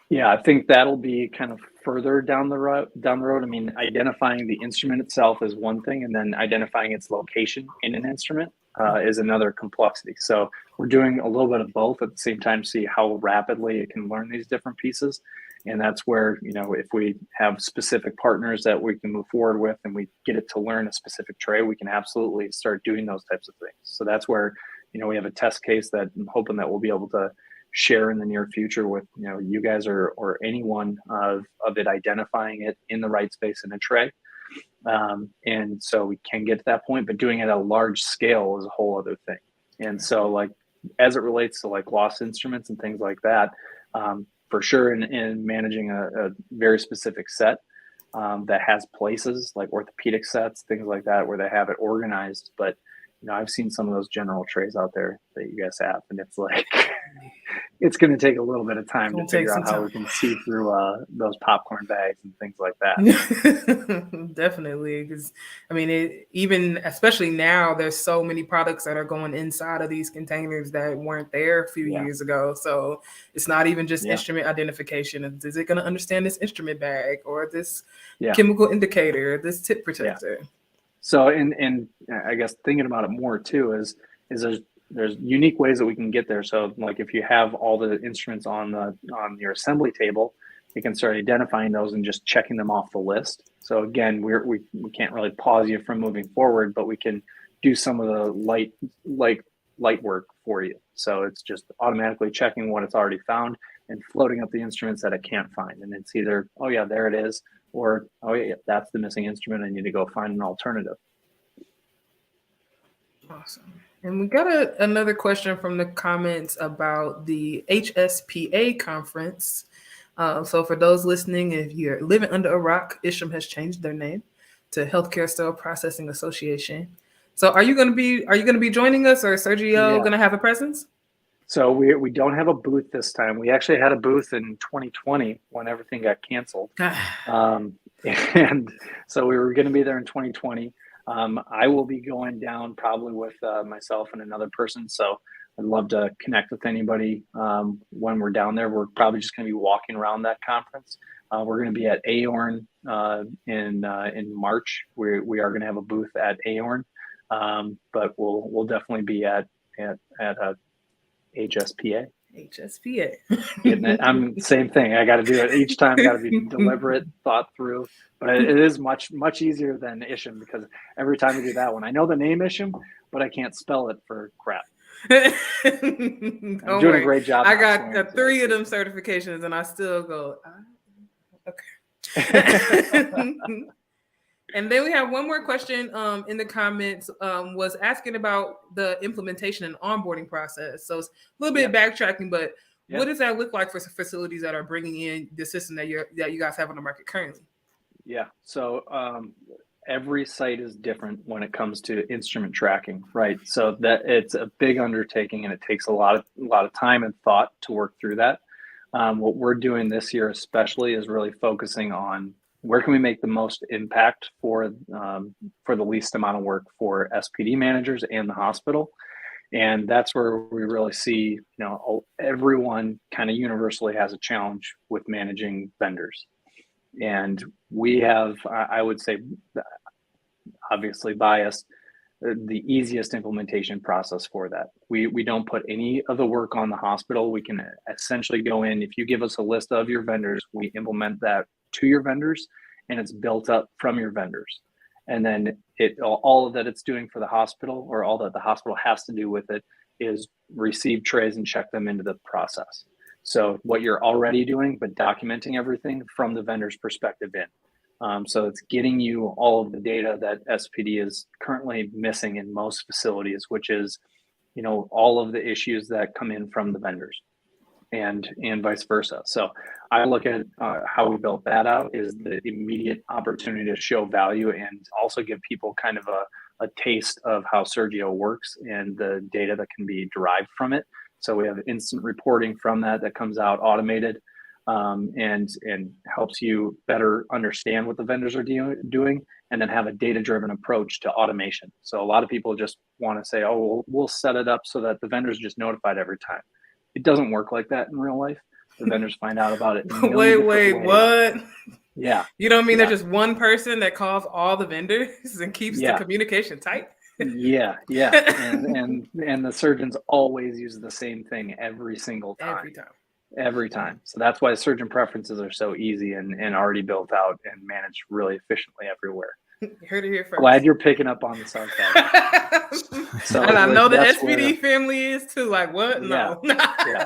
Yeah, I think that'll be kind of further down the road. I mean, identifying the instrument itself is one thing, and then identifying its location in an instrument is another complexity. So we're doing a little bit of both at the same time, see how rapidly it can learn these different pieces. And that's where, if we have specific partners that we can move forward with and we get it to learn a specific tray, we can absolutely start doing those types of things. So that's where, we have a test case that I'm hoping that we'll be able to share in the near future with, you guys or anyone of it identifying it in the right space in a tray. And so we can get to that point, but doing it at a large scale is a whole other thing. And so as it relates to lost instruments and things like that, for sure in managing a very specific set that has places like orthopedic sets, things like that, where they have it organized. But, I've seen some of those general trays out there that you guys have, and it's it's going to take a little bit of time to figure out how we can see through those popcorn bags and things like that. Definitely, because even especially now, there's so many products that are going inside of these containers that weren't there a few years ago. So it's not even just instrument identification. Is it going to understand this instrument bag or this chemical indicator, this tip protector? Yeah. So, and I guess thinking about it more too is there's unique ways that we can get there. So if you have all the instruments on your assembly table, you can start identifying those and just checking them off the list. So again, we can't really pause you from moving forward, but we can do some of the light work for you. So it's just automatically checking what it's already found and floating up the instruments that it can't find. And it's either, oh yeah, there it is, or, oh yeah, that's the missing instrument. I need to go find an alternative. Awesome. And we got another question from the comments about the HSPA conference. So for those listening, if you're living under a rock, ISHM has changed their name to Healthcare Sterile Processing Association. So are you going to be joining us, or is Sergio going to have a presence? So we don't have a booth this time. We actually had a booth in 2020 when everything got canceled. And so we were going to be there in 2020. I will be going down probably with myself and another person. So I'd love to connect with anybody when we're down there. We're probably just going to be walking around that conference. We're going to be at AORN in March. We are going to have a booth at AORN, but we'll definitely be at HSPA. I'm same thing. I got to do it each time. Got to be deliberate, thought through. But it is much easier than ISHM, because every time we do that one, I know the name ISHM, but I can't spell it for crap. I'm doing a great job. I got 3 of them certifications, and I still go, okay. And then we have one more question in the comments, was asking about the implementation and onboarding process. So it's a little bit backtracking, but what does that look like for facilities that are bringing in the system that you guys have on the market currently? Yeah. So every site is different when it comes to instrument tracking, right? So that it's a big undertaking, and it takes a lot of time and thought to work through that. What we're doing this year especially is really focusing on where can we make the most impact for the least amount of work for SPD managers and the hospital. And that's where we really see, everyone kind of universally has a challenge with managing vendors. And we have, I would say, obviously biased, the easiest implementation process for that. We don't put any of the work on the hospital. We can essentially go in, if you give us a list of your vendors, we implement that to your vendors, and it's built up from your vendors. And then all of that it's doing for the hospital, or all that the hospital has to do with it, is receive trays and check them into the process. So what you're already doing, but documenting everything from the vendor's perspective in. So it's getting you all of the data that SPD is currently missing in most facilities, which is, all of the issues that come in from the vendors, and vice versa. So I look at how we built that out is the immediate opportunity to show value and also give people kind of a taste of how Sergio works and the data that can be derived from it. So we have instant reporting from that comes out automated. And helps you better understand what the vendors are doing, and then have a data-driven approach to automation. So a lot of people just want to say, oh, we'll set it up so that the vendor's just notified every time. It doesn't work like that in real life. The vendors find out about it. Wait, what? Yeah. You don't mean there's just one person that calls all the vendors and keeps the communication tight? Yeah. And the surgeons always use the same thing every single time. Every time. So that's why surgeon preferences are so easy and already built out and managed really efficiently everywhere. You heard it here first. Glad you're picking up on the sarcasm. So and I know the SPD family is too. Like what? Yeah, no.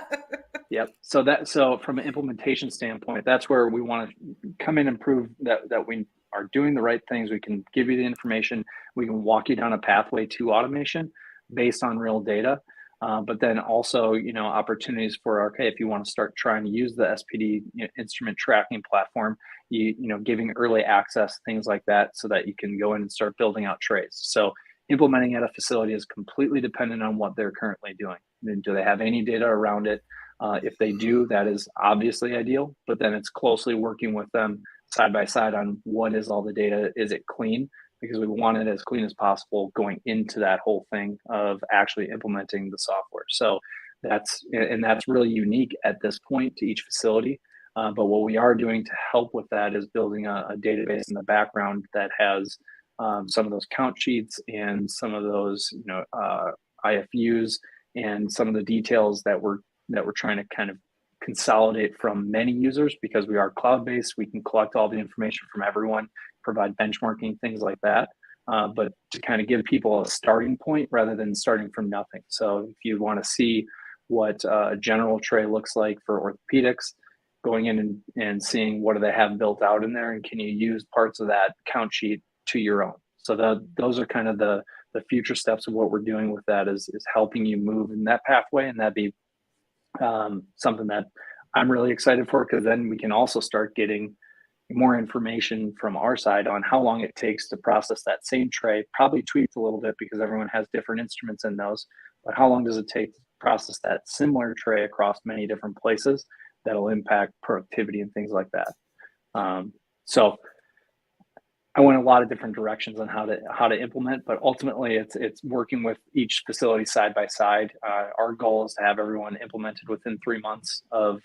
Yep. So from an implementation standpoint, that's where we want to come in and prove that we are doing the right things. We can give you the information. We can walk you down a pathway to automation based on real data. But then also, opportunities for, okay, if you want to start trying to use the SPD instrument tracking platform, giving early access, things like that, so that you can go in and start building out trays. So implementing at a facility is completely dependent on what they're currently doing. Do they have any data around it? If they do, that is obviously ideal, but then it's closely working with them side by side on what is all the data. Is it clean? Because we want it as clean as possible going into that whole thing of actually implementing the software. So that's really unique at this point to each facility. But what we are doing to help with that is building a database in the background that has some of those count sheets and some of those IFUs and some of the details that we're trying to kind of consolidate from many users, because we are cloud-based. We can collect all the information from everyone, provide benchmarking, things like that, but to kind of give people a starting point rather than starting from nothing. So if you want to see what a general tray looks like for orthopedics, going in and seeing what do they have built out in there, and can you use parts of that count sheet to your own. So those are kind of the future steps of what we're doing with that is helping you move in that pathway, and that'd be something that I'm really excited for, because then we can also start getting more information from our side on how long it takes to process that same tray, probably tweaked a little bit because everyone has different instruments in those, but how long does it take to process that similar tray across many different places that'll impact productivity and things like that. So I went a lot of different directions on how to implement, but ultimately it's working with each facility side by side. Our goal is to have everyone implemented within 3 months of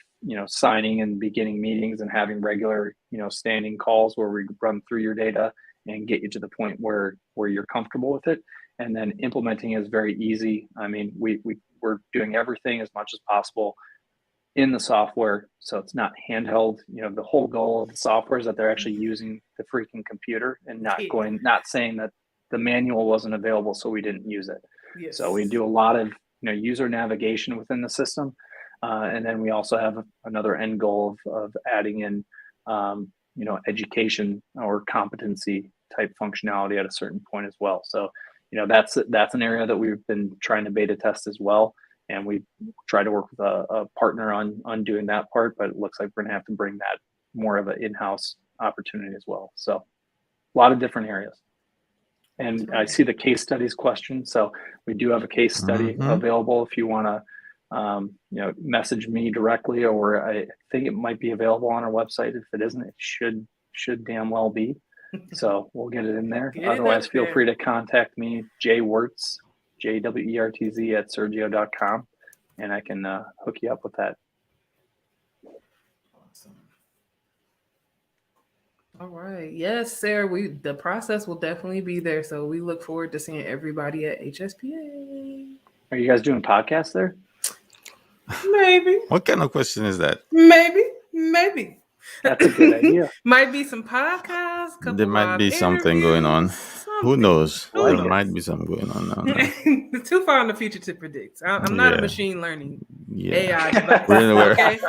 signing and beginning meetings and having regular standing calls where we run through your data and get you to the point where you're comfortable with it. And then implementing is very easy. I mean, we're doing everything as much as possible in the software, so it's not handheld. The whole goal of the software is that they're actually using the freaking computer and not saying that the manual wasn't available so we didn't use it. Yes. So we do a lot of user navigation within the system, and then we also have another end goal of adding in education or competency type functionality at a certain point as well. So that's an area that we've been trying to beta test as well. And we try to work with a partner on doing that part, but it looks like we're going to have to bring that more of an in-house opportunity as well. So a lot of different areas. And I see the case studies question. So we do have a case study available if you want to message me directly, or I think it might be available on our website. If it isn't, it should damn well be. So we'll get it in there. Otherwise, feel free to contact me, Jay Wertz, jwertz@sergio.com, and I can hook you up with that. Awesome. All right. Yes, Sarah, the process will definitely be there. So we look forward to seeing everybody at HSPA. Are you guys doing podcasts there? Maybe. What kind of question is that? Maybe. That's a good idea. Might be some podcasts. There might be something going on. Who knows? Like there it. might be something going on now. It's too far in the future to predict. I'm not a machine learning AI device. Okay?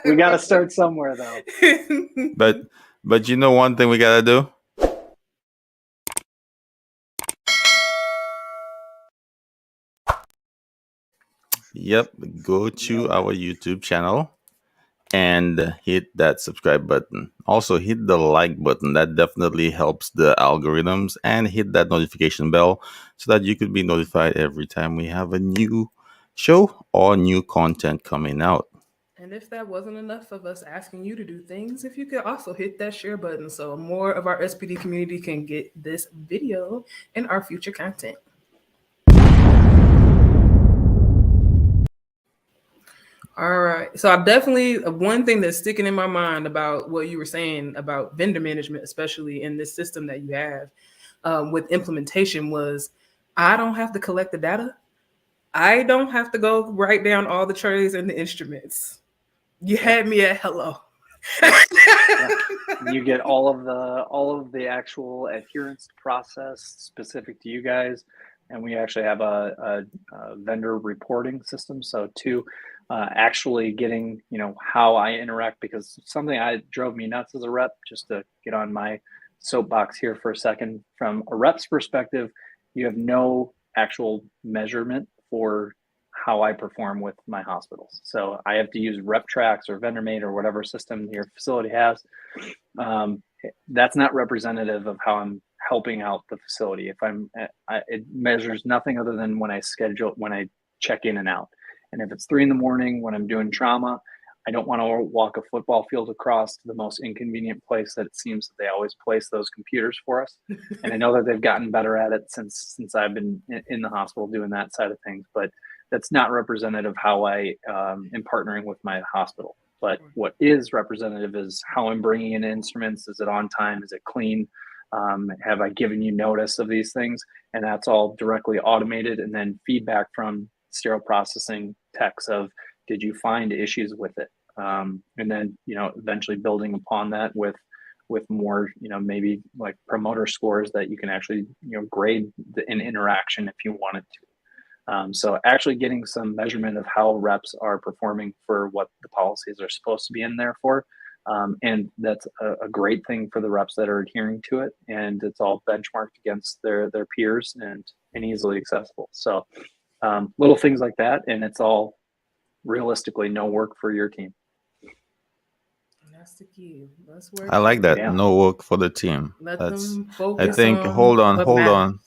We got to start somewhere, though. But you know one thing we got to do? Yep, go to our YouTube channel and hit that subscribe button. Also hit the like button. That definitely helps the algorithms, and hit that notification bell so that you could be notified every time we have a new show or new content coming out. And if that wasn't enough of us asking you to do things, if you could also hit that share button so more of our SPD community can get this video and our future content. All right. So I definitely, one thing that's sticking in my mind about what you were saying about vendor management, especially in this system that you have with implementation, was I don't have to collect the data. I don't have to go write down all the trays and the instruments. You had me at hello. You get all of the actual adherence process specific to you guys, and we actually have a vendor reporting system. So actually getting, how I interact, because something drove me nuts as a rep, just to get on my soapbox here for a second. From a rep's perspective, you have no actual measurement for how I perform with my hospitals. So I have to use RepTrax or VendorMate or whatever system your facility has. That's not representative of how I'm helping out the facility. It measures nothing other than when I check in and out. And if it's 3 a.m. when I'm doing trauma, I don't want to walk a football field across to the most inconvenient place that it seems that they always place those computers for us. And I know that they've gotten better at it since I've been in the hospital doing that side of things, but that's not representative of how I am partnering with my hospital. But what is representative is how I'm bringing in instruments. Is it on time? Is it clean? Have I given you notice of these things? And that's all directly automated, and then feedback from sterile processing techs of, did you find issues with it? And then, eventually building upon that with more, maybe like promoter scores that you can actually, grade an interaction if you wanted to. So actually getting some measurement of how reps are performing for what the policies are supposed to be in there for. And that's a great thing for the reps that are adhering to it. And it's all benchmarked against their peers and easily accessible. So little things like that. And it's all realistically no work for your team. That's the key. Let's work. I like that. Yeah. No work for the team. Let them focus. I think, hold on.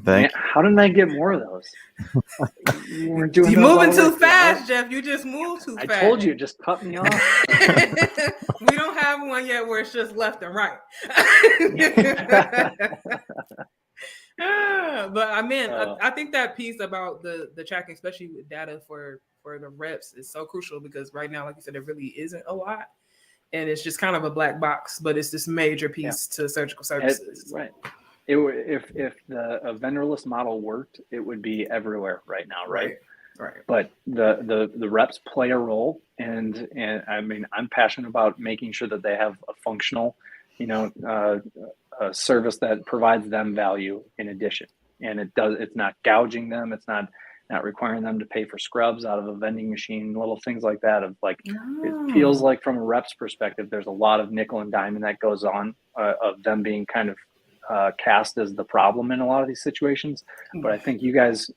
Man, how didn't I get more of those? You're moving too fast, Jeff. You just moved too fast. I told you, just cut me off. We don't have one yet where it's just left and right. But I think that piece about the tracking, especially with data for the reps, is so crucial, because right now, like you said, there really isn't a lot. And it's just kind of a black box, but it's this major piece to surgical services. Right. If the vendorless model worked, it would be everywhere right now, right? But the reps play a role, and I mean, I'm passionate about making sure that they have a functional, a service that provides them value in addition. And it's not gouging them, it's not requiring them to pay for scrubs out of a vending machine, little things like that. It feels like from a rep's perspective, there's a lot of nickel and diamond that goes on of them being kind of cast as the problem in a lot of these situations. But I think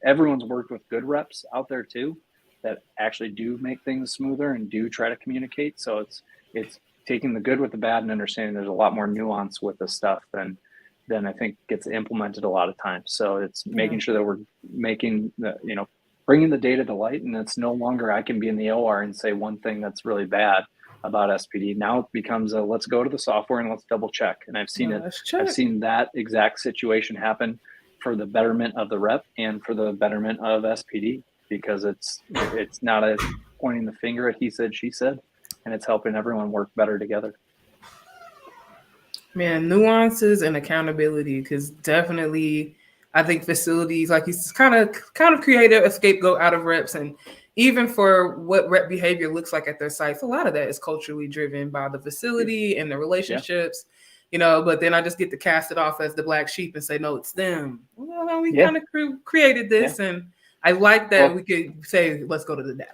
everyone's worked with good reps out there too, that actually do make things smoother and do try to communicate. So it's taking the good with the bad and understanding there's a lot more nuance with this stuff than I think gets implemented a lot of times. So it's making sure that we're making bringing the data to light, and it's no longer I can be in the OR and say one thing that's really bad. about SPD. Now it becomes a let's go to the software and let's double check. And I've seen I've seen that exact situation happen for the betterment of the rep and for the betterment of SPD, because it's not a pointing the finger at he said, she said, and it's helping everyone work better together. Man, nuances and accountability, because definitely I think facilities, like he's kind of created a scapegoat out of reps, and even for what rep behavior looks like at their sites, a lot of that is culturally driven by the facility and the relationships, you know, but then I just get to cast it off as the black sheep and say, no, it's them. Well, we kind of created this, and I like that we could say, let's go to the data.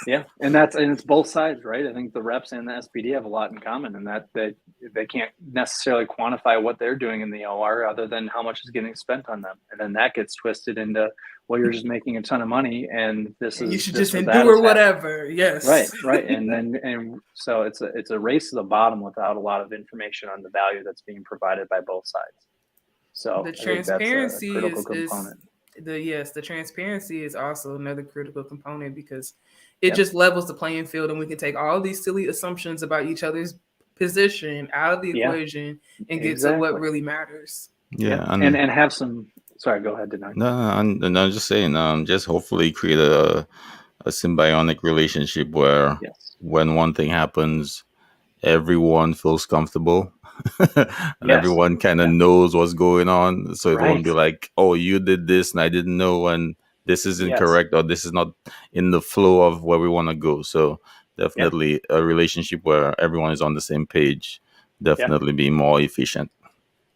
Yeah, and it's both sides, right? I think the reps and the SPD have a lot in common, in that they can't necessarily quantify what they're doing in the OR other than how much is getting spent on them, and then that gets twisted into, well, you're just making a ton of money, and you should just endure whatever. Yes, right, and so it's a race to the bottom without a lot of information on the value that's being provided by both sides. So the transparency that's a critical component. The transparency is also another critical component, because it just levels the playing field, and we can take all these silly assumptions about each other's position out of the equation and get to what really matters. And have some. Sorry, go ahead, Deannard. No, I'm just saying. Just hopefully create a symbiotic relationship where when one thing happens, everyone feels comfortable. And everyone kind of knows what's going on, so it won't be like, oh, you did this and I didn't know, and this is incorrect, or this is not in the flow of where we want to go. So definitely a relationship where everyone is on the same page, definitely be more efficient.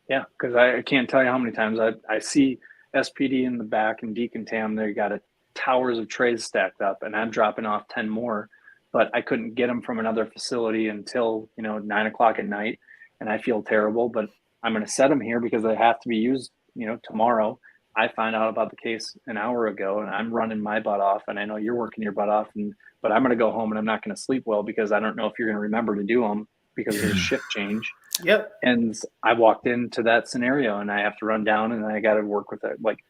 Yeah, because I can't tell you how many times I see SPD in the back and decontam, they got towers of trays stacked up, and I'm dropping off 10 more, but I couldn't get them from another facility until 9 o'clock at night, and I feel terrible, but I'm going to set them here because they have to be used tomorrow. I find out about the case an hour ago, and I'm running my butt off, and I know you're working your butt off, but I'm going to go home and I'm not going to sleep well because I don't know if you're going to remember to do them because of the shift change. Yep. And I walked into that scenario, and I have to run down, and I got to work with it. Like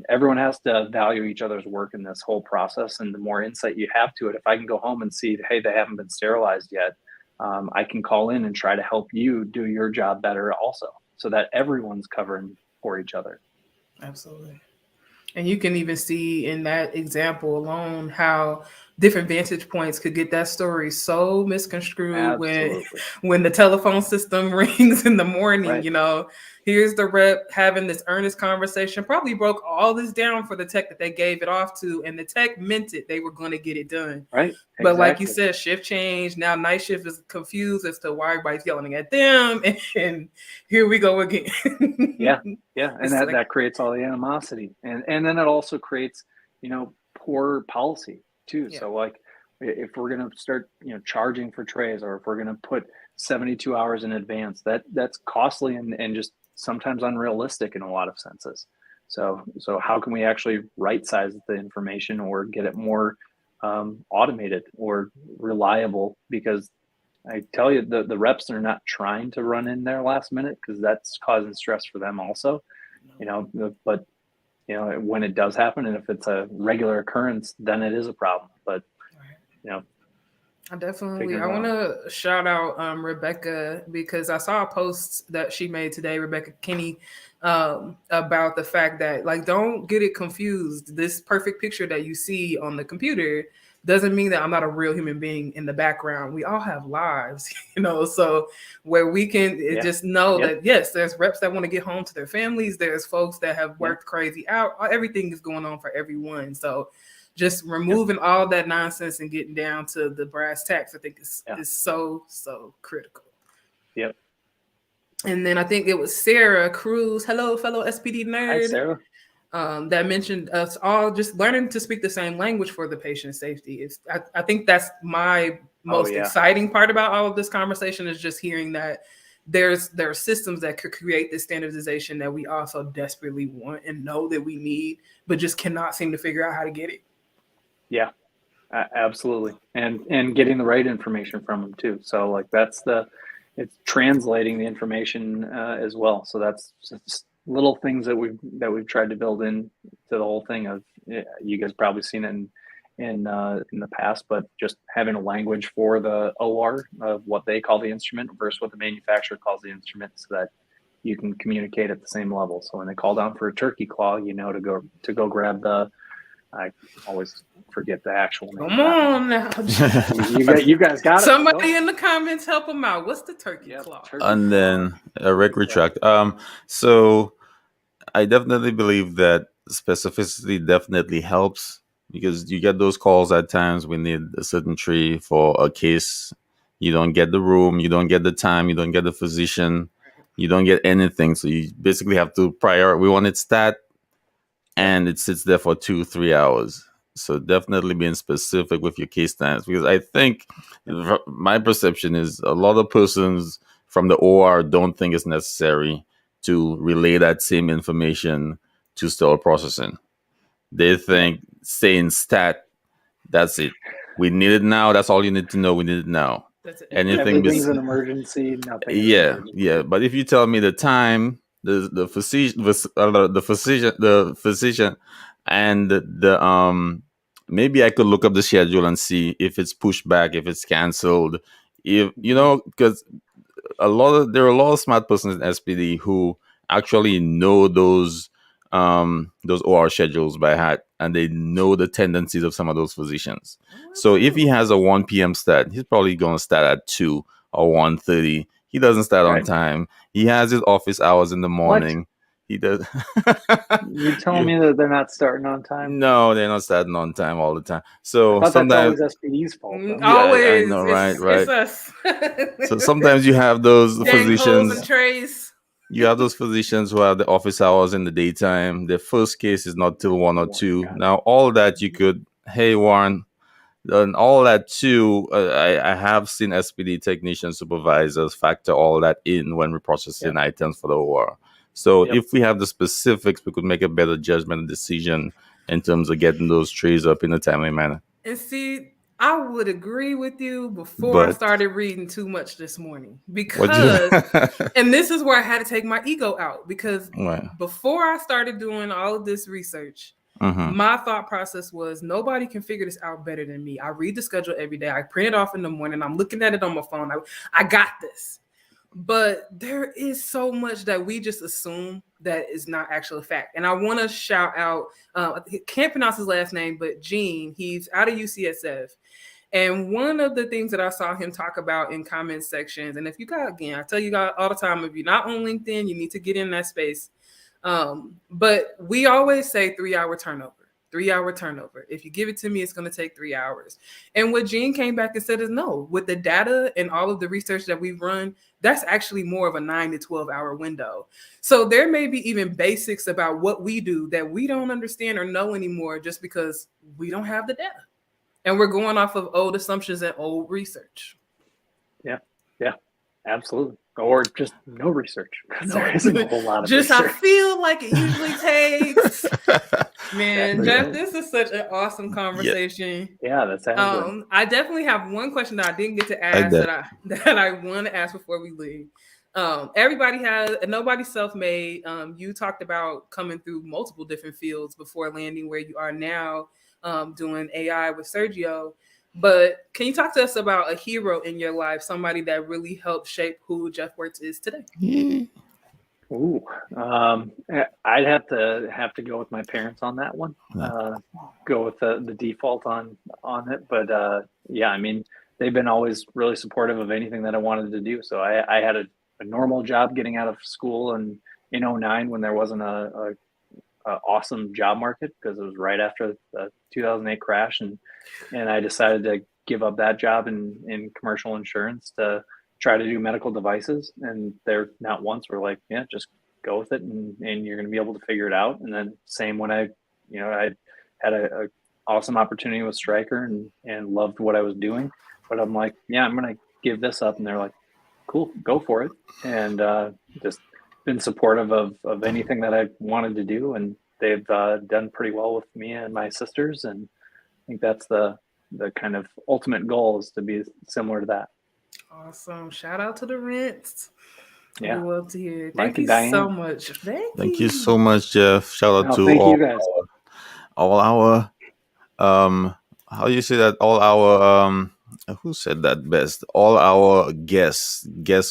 everyone has to value each other's work in this whole process, and the more insight you have to it, if I can go home and see, hey, they haven't been sterilized yet, I can call in and try to help you do your job better also, so that everyone's covering for each other. Absolutely. And you can even see in that example alone how different vantage points could get that story so misconstrued. When the telephone system rings in the morning, here's the rep having this earnest conversation, probably broke all this down for the tech that they gave it off to, and the tech meant it. They were going to get it done. Right. But like you said, shift change. Now night shift is confused as to why everybody's yelling at them. And here we go again. Yeah. And that creates all the animosity. And then it also creates, poor policy too. Yeah. So like if we're going to start, charging for trays, or if we're going to put 72 hours in advance, that's costly and just sometimes unrealistic in a lot of senses. So how can we actually right size the information or get it more automated or reliable? Because I tell you, the reps are not trying to run in there last minute, because that's causing stress for them also, but when it does happen, and if it's a regular occurrence, then it is a problem. But I want to shout out Rebecca, because I saw a post that she made today, Rebecca Kinney, about the fact that, like, don't get it confused. This perfect picture that you see on the computer doesn't mean that I'm not a real human being in the background. We all have lives, so where we can just know that, yes, there's reps that want to get home to their families. There's folks that have worked crazy out. Everything is going on for everyone. So just removing all that nonsense and getting down to the brass tacks, I think is so, so critical. Yep. And then I think it was Sarah Cruz. Hello, fellow SPD nerd. Hi, Sarah. That mentioned us all just learning to speak the same language for the patient safety. I think that's my most exciting part about all of this conversation, is just hearing that there are systems that could create this standardization that we also desperately want and know that we need, but just cannot seem to figure out how to get it. Yeah, absolutely. And getting the right information from them too. So like it's translating the information as well. So that's just little things that we've tried to build in to the whole thing of, you guys probably seen it in the past, but just having a language for the OR of what they call the instrument versus what the manufacturer calls the instrument, so that you can communicate at the same level. So when they call down for a turkey claw, you know to go grab the. I always forget the actual name. Come on now. You guys got it. Somebody in the comments help them out. What's the turkey claw? And then a rec retract. So I definitely believe that specificity definitely helps, because you get those calls at times. We need a certain tree for a case. You don't get the room, you don't get the time, you don't get the physician, you don't get anything. So you basically have to prioritize. We want it stat, and it sits there for 2-3 hours. So definitely being specific with your case times, because I think my perception is a lot of persons from the OR don't think it's necessary to relay that same information to sterile processing. They think saying stat, that's it. We need it now. That's all you need to know. We need it now. That's it. Everything's an emergency. Nothing. Yeah. But if you tell me the time, the physician, and the maybe I could look up the schedule and see if it's pushed back, if it's canceled, if because there are a lot of smart persons in SPD who actually know those OR schedules by heart, and they know the tendencies of some of those physicians. So if he has a 1 p.m. stat, he's probably going to start at 2 or 1:30. He doesn't start on time. He has his office hours in the morning. What? He does. You're telling me that they're not starting on time? No, they're not starting on time all the time. So sometimes that's always SPD's fault. Always, I know, right? It's us. So sometimes you have those physicians. And trays. You have those physicians who have the office hours in the daytime. Their first case is not till 1 or 2. Now, all that you could, hey, Warren, and all that too, I have seen SPD technician supervisors factor all that in when we're processing items for the OR. So if we have the specifics, we could make a better judgment and decision in terms of getting those trays up in a timely manner. And see, I would agree with you before I started reading too much this morning, because, and this is where I had to take my ego out, because before I started doing all of this research, my thought process was nobody can figure this out better than me. I read the schedule every day. I print it off in the morning. I'm looking at it on my phone. I got this. But there is so much that we just assume that is not actually a fact. And I want to shout out, can't pronounce his last name, but Gene. He's out of UCSF. And one of the things that I saw him talk about in comment sections, and if you got, again, I tell you guys all the time, if you're not on LinkedIn, you need to get in that space. But we always say 3-hour turnover. 3-hour turnover. If you give it to me, it's going to take 3 hours. And what Gene came back and said is no, with the data and all of the research that we've run, that's actually more of a 9 to 12 hour window. So there may be even basics about what we do that we don't understand or know anymore just because we don't have the data. And we're going off of old assumptions and old research. Yeah, absolutely. Or just no research. There isn't a whole lot of just research. I feel like it usually takes. Man, Jeff, this is such an awesome conversation. Yeah, that's good. I definitely have one question that I didn't get to ask that I want to ask before we leave. Nobody's self-made. You talked about coming through multiple different fields before landing where you are now, doing AI with Sergio. But can you talk to us about a hero in your life, somebody that really helped shape who Jeff Wertz is today? Ooh, I'd have to go with my parents on that one. Go with the default on it. But yeah, I mean, they've been always really supportive of anything that I wanted to do. So I had a normal job getting out of school in 2009 when there wasn't a awesome job market, because it was right after the 2008 crash, and I decided to give up that job in commercial insurance to try to do medical devices. And they're not once were like, yeah, just go with it, and you're going to be able to figure it out. And then same when I had a awesome opportunity with Stryker and loved what I was doing, but I'm like, yeah, I'm going to give this up. And they're like, cool, go for it. And just been supportive of anything that I wanted to do, and they've done pretty well with me and my sisters, and I think that's the kind of ultimate goal, is to be similar to that. Awesome. Shout out to the Rents. Yeah, we love to hear it. Thank you so much. Thank you so much, Jeff. Shout out to you guys. all our how you say that? All our who said that best? All our guest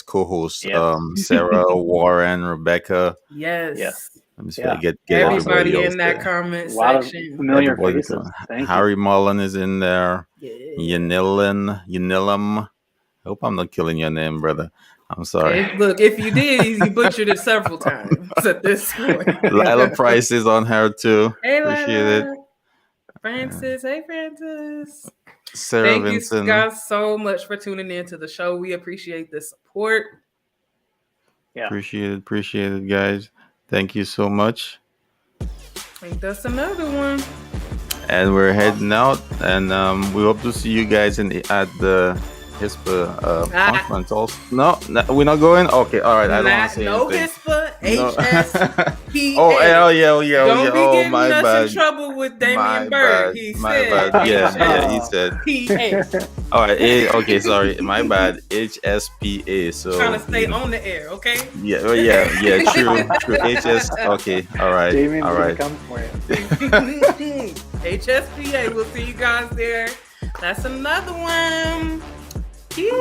co-hosts, Yeah. Sarah, Warren, Rebecca. Yes. Yeah. Let me see if Yeah. I get everybody Everybody else in that there. comment A lot of section. familiar Everybody faces. come. Thank Harry Mullen is in there. Yeah. Yanilum. I hope I'm not killing your name, brother. I'm sorry. Look, if you did, you butchered it several times at this point. Lila Price is on here too. Hey, Appreciate Lila. it. Francis. Hey, Francis. Sarah Thank you Vincent. guys so much for tuning in to the show. We appreciate the support. Yeah. Appreciate it, guys. Thank you so much. I think that's another one. And we're heading out, and we hope to see you guys at the HSPA conference. Also, no, we're not going. Okay, all right. I don't want to say no anything. HSPA, HSPA. Oh, yeah. Don't be Oh, getting my us bad. in trouble with Damian My Bird. bad. He My said, bad. Yeah, he said. HSPA. All right. Okay, sorry. My bad. HSPA. So Trying to stay on the air, okay? Yeah. True. HS. Okay. All right. Damien's All right. gonna come for you. HSPA. We'll see you guys there. That's another one. Peace.